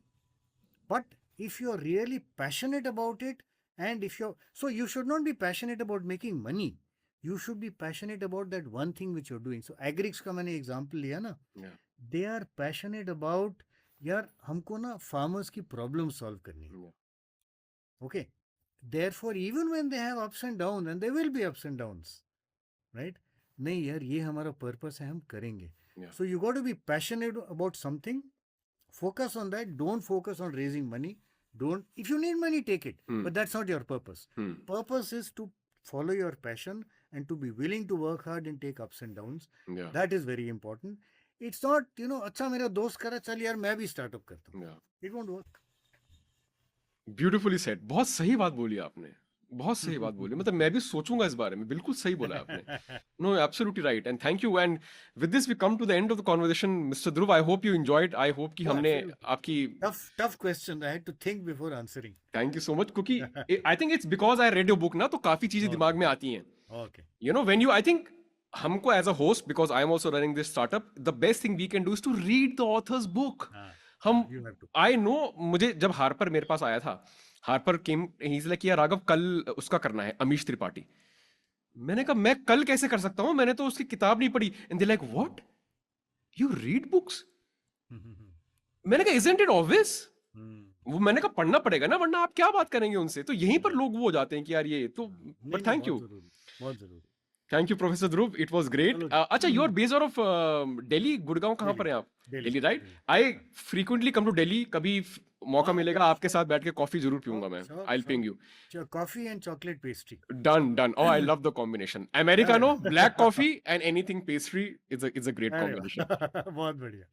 Speaker 1: but if you're really passionate about it, and if you're so, you should not be passionate about making money. You should be passionate about that one thing which you're doing. So Agrix का मैंने example लिया ना,
Speaker 2: Yeah.
Speaker 1: they are passionate about, यार हमको ना farmers की problem solve करनी है.
Speaker 2: Yeah.
Speaker 1: Okay. Therefore, even when they have ups and downs, and there will be ups and downs, right? नहीं यार ये हमारा purpose है, हम करेंगे.
Speaker 2: Yeah.
Speaker 1: So you got to be passionate about something. Focus on that. Don't focus on raising money. Don't. If you need money, take it. But that's not your purpose. Purpose is to follow your passion and to be willing to work hard and take ups and downs.
Speaker 2: Yeah.
Speaker 1: That is very important. It's not, अच्छा मेरा दोस्त करा, चल यार मैं भी startup करता हूँ.
Speaker 2: Yeah.
Speaker 1: It won't work.
Speaker 2: Beautifully said. बहुत सही बात बोली आपने, बहुत सही बात बोली. मतलब मैं भी सोचूंगा इस बारे में. बिल्कुल सही बोला आपने. No, absolutely right, and thank you. And with this we come to the end of the conversation. Mister Dhruv, I hope you enjoyed. I hope कि हमने आपकी
Speaker 1: Tough question. I had to think before answering.
Speaker 2: Thank you so much, क्योंकि I think it's because I read your book ना, तो काफी चीजें दिमाग में आती हैं.
Speaker 1: Okay.
Speaker 2: You know, when you, I think हमको as a host, because I am also running this startup, the best thing we can do is to read the author's book. हम,
Speaker 1: You have to.
Speaker 2: I know, मुझे जब Harper मेरे पास आया था, Harper केम, he's like, यार राघव कल उसका करना है, अमीश त्रिपाठी. मैंने कहा मैं कल कैसे कर सकता हूँ, मैंने तो उसकी किताब नहीं पढ़ी. And they're like, what? You read books? मैंने कहा isn't it obvious? वो मैंने कहा पढ़ना पड़ेगा ना, वरना आप क्या बात करेंगे उनसे. तो यहीं पर लोग वो हो जाते हैं कि यार ये तो. But thank you.
Speaker 1: बहुत जरूरी.
Speaker 2: Thank you professor Dhruv, it was great. अच्छा, you are based out of Delhi, Gurgaon, कहाँ पर हैं आप? Delhi, right? I frequently come to Delhi. कभी मौका मिलेगा आपके साथ बैठ के कॉफी जरूर पीऊंगा मैं. I will ping you.
Speaker 1: Coffee and chocolate pastry.
Speaker 2: Done. Oh, I love the combination. Americano, black coffee and anything pastry is a great combination.
Speaker 1: बहुत बढ़िया.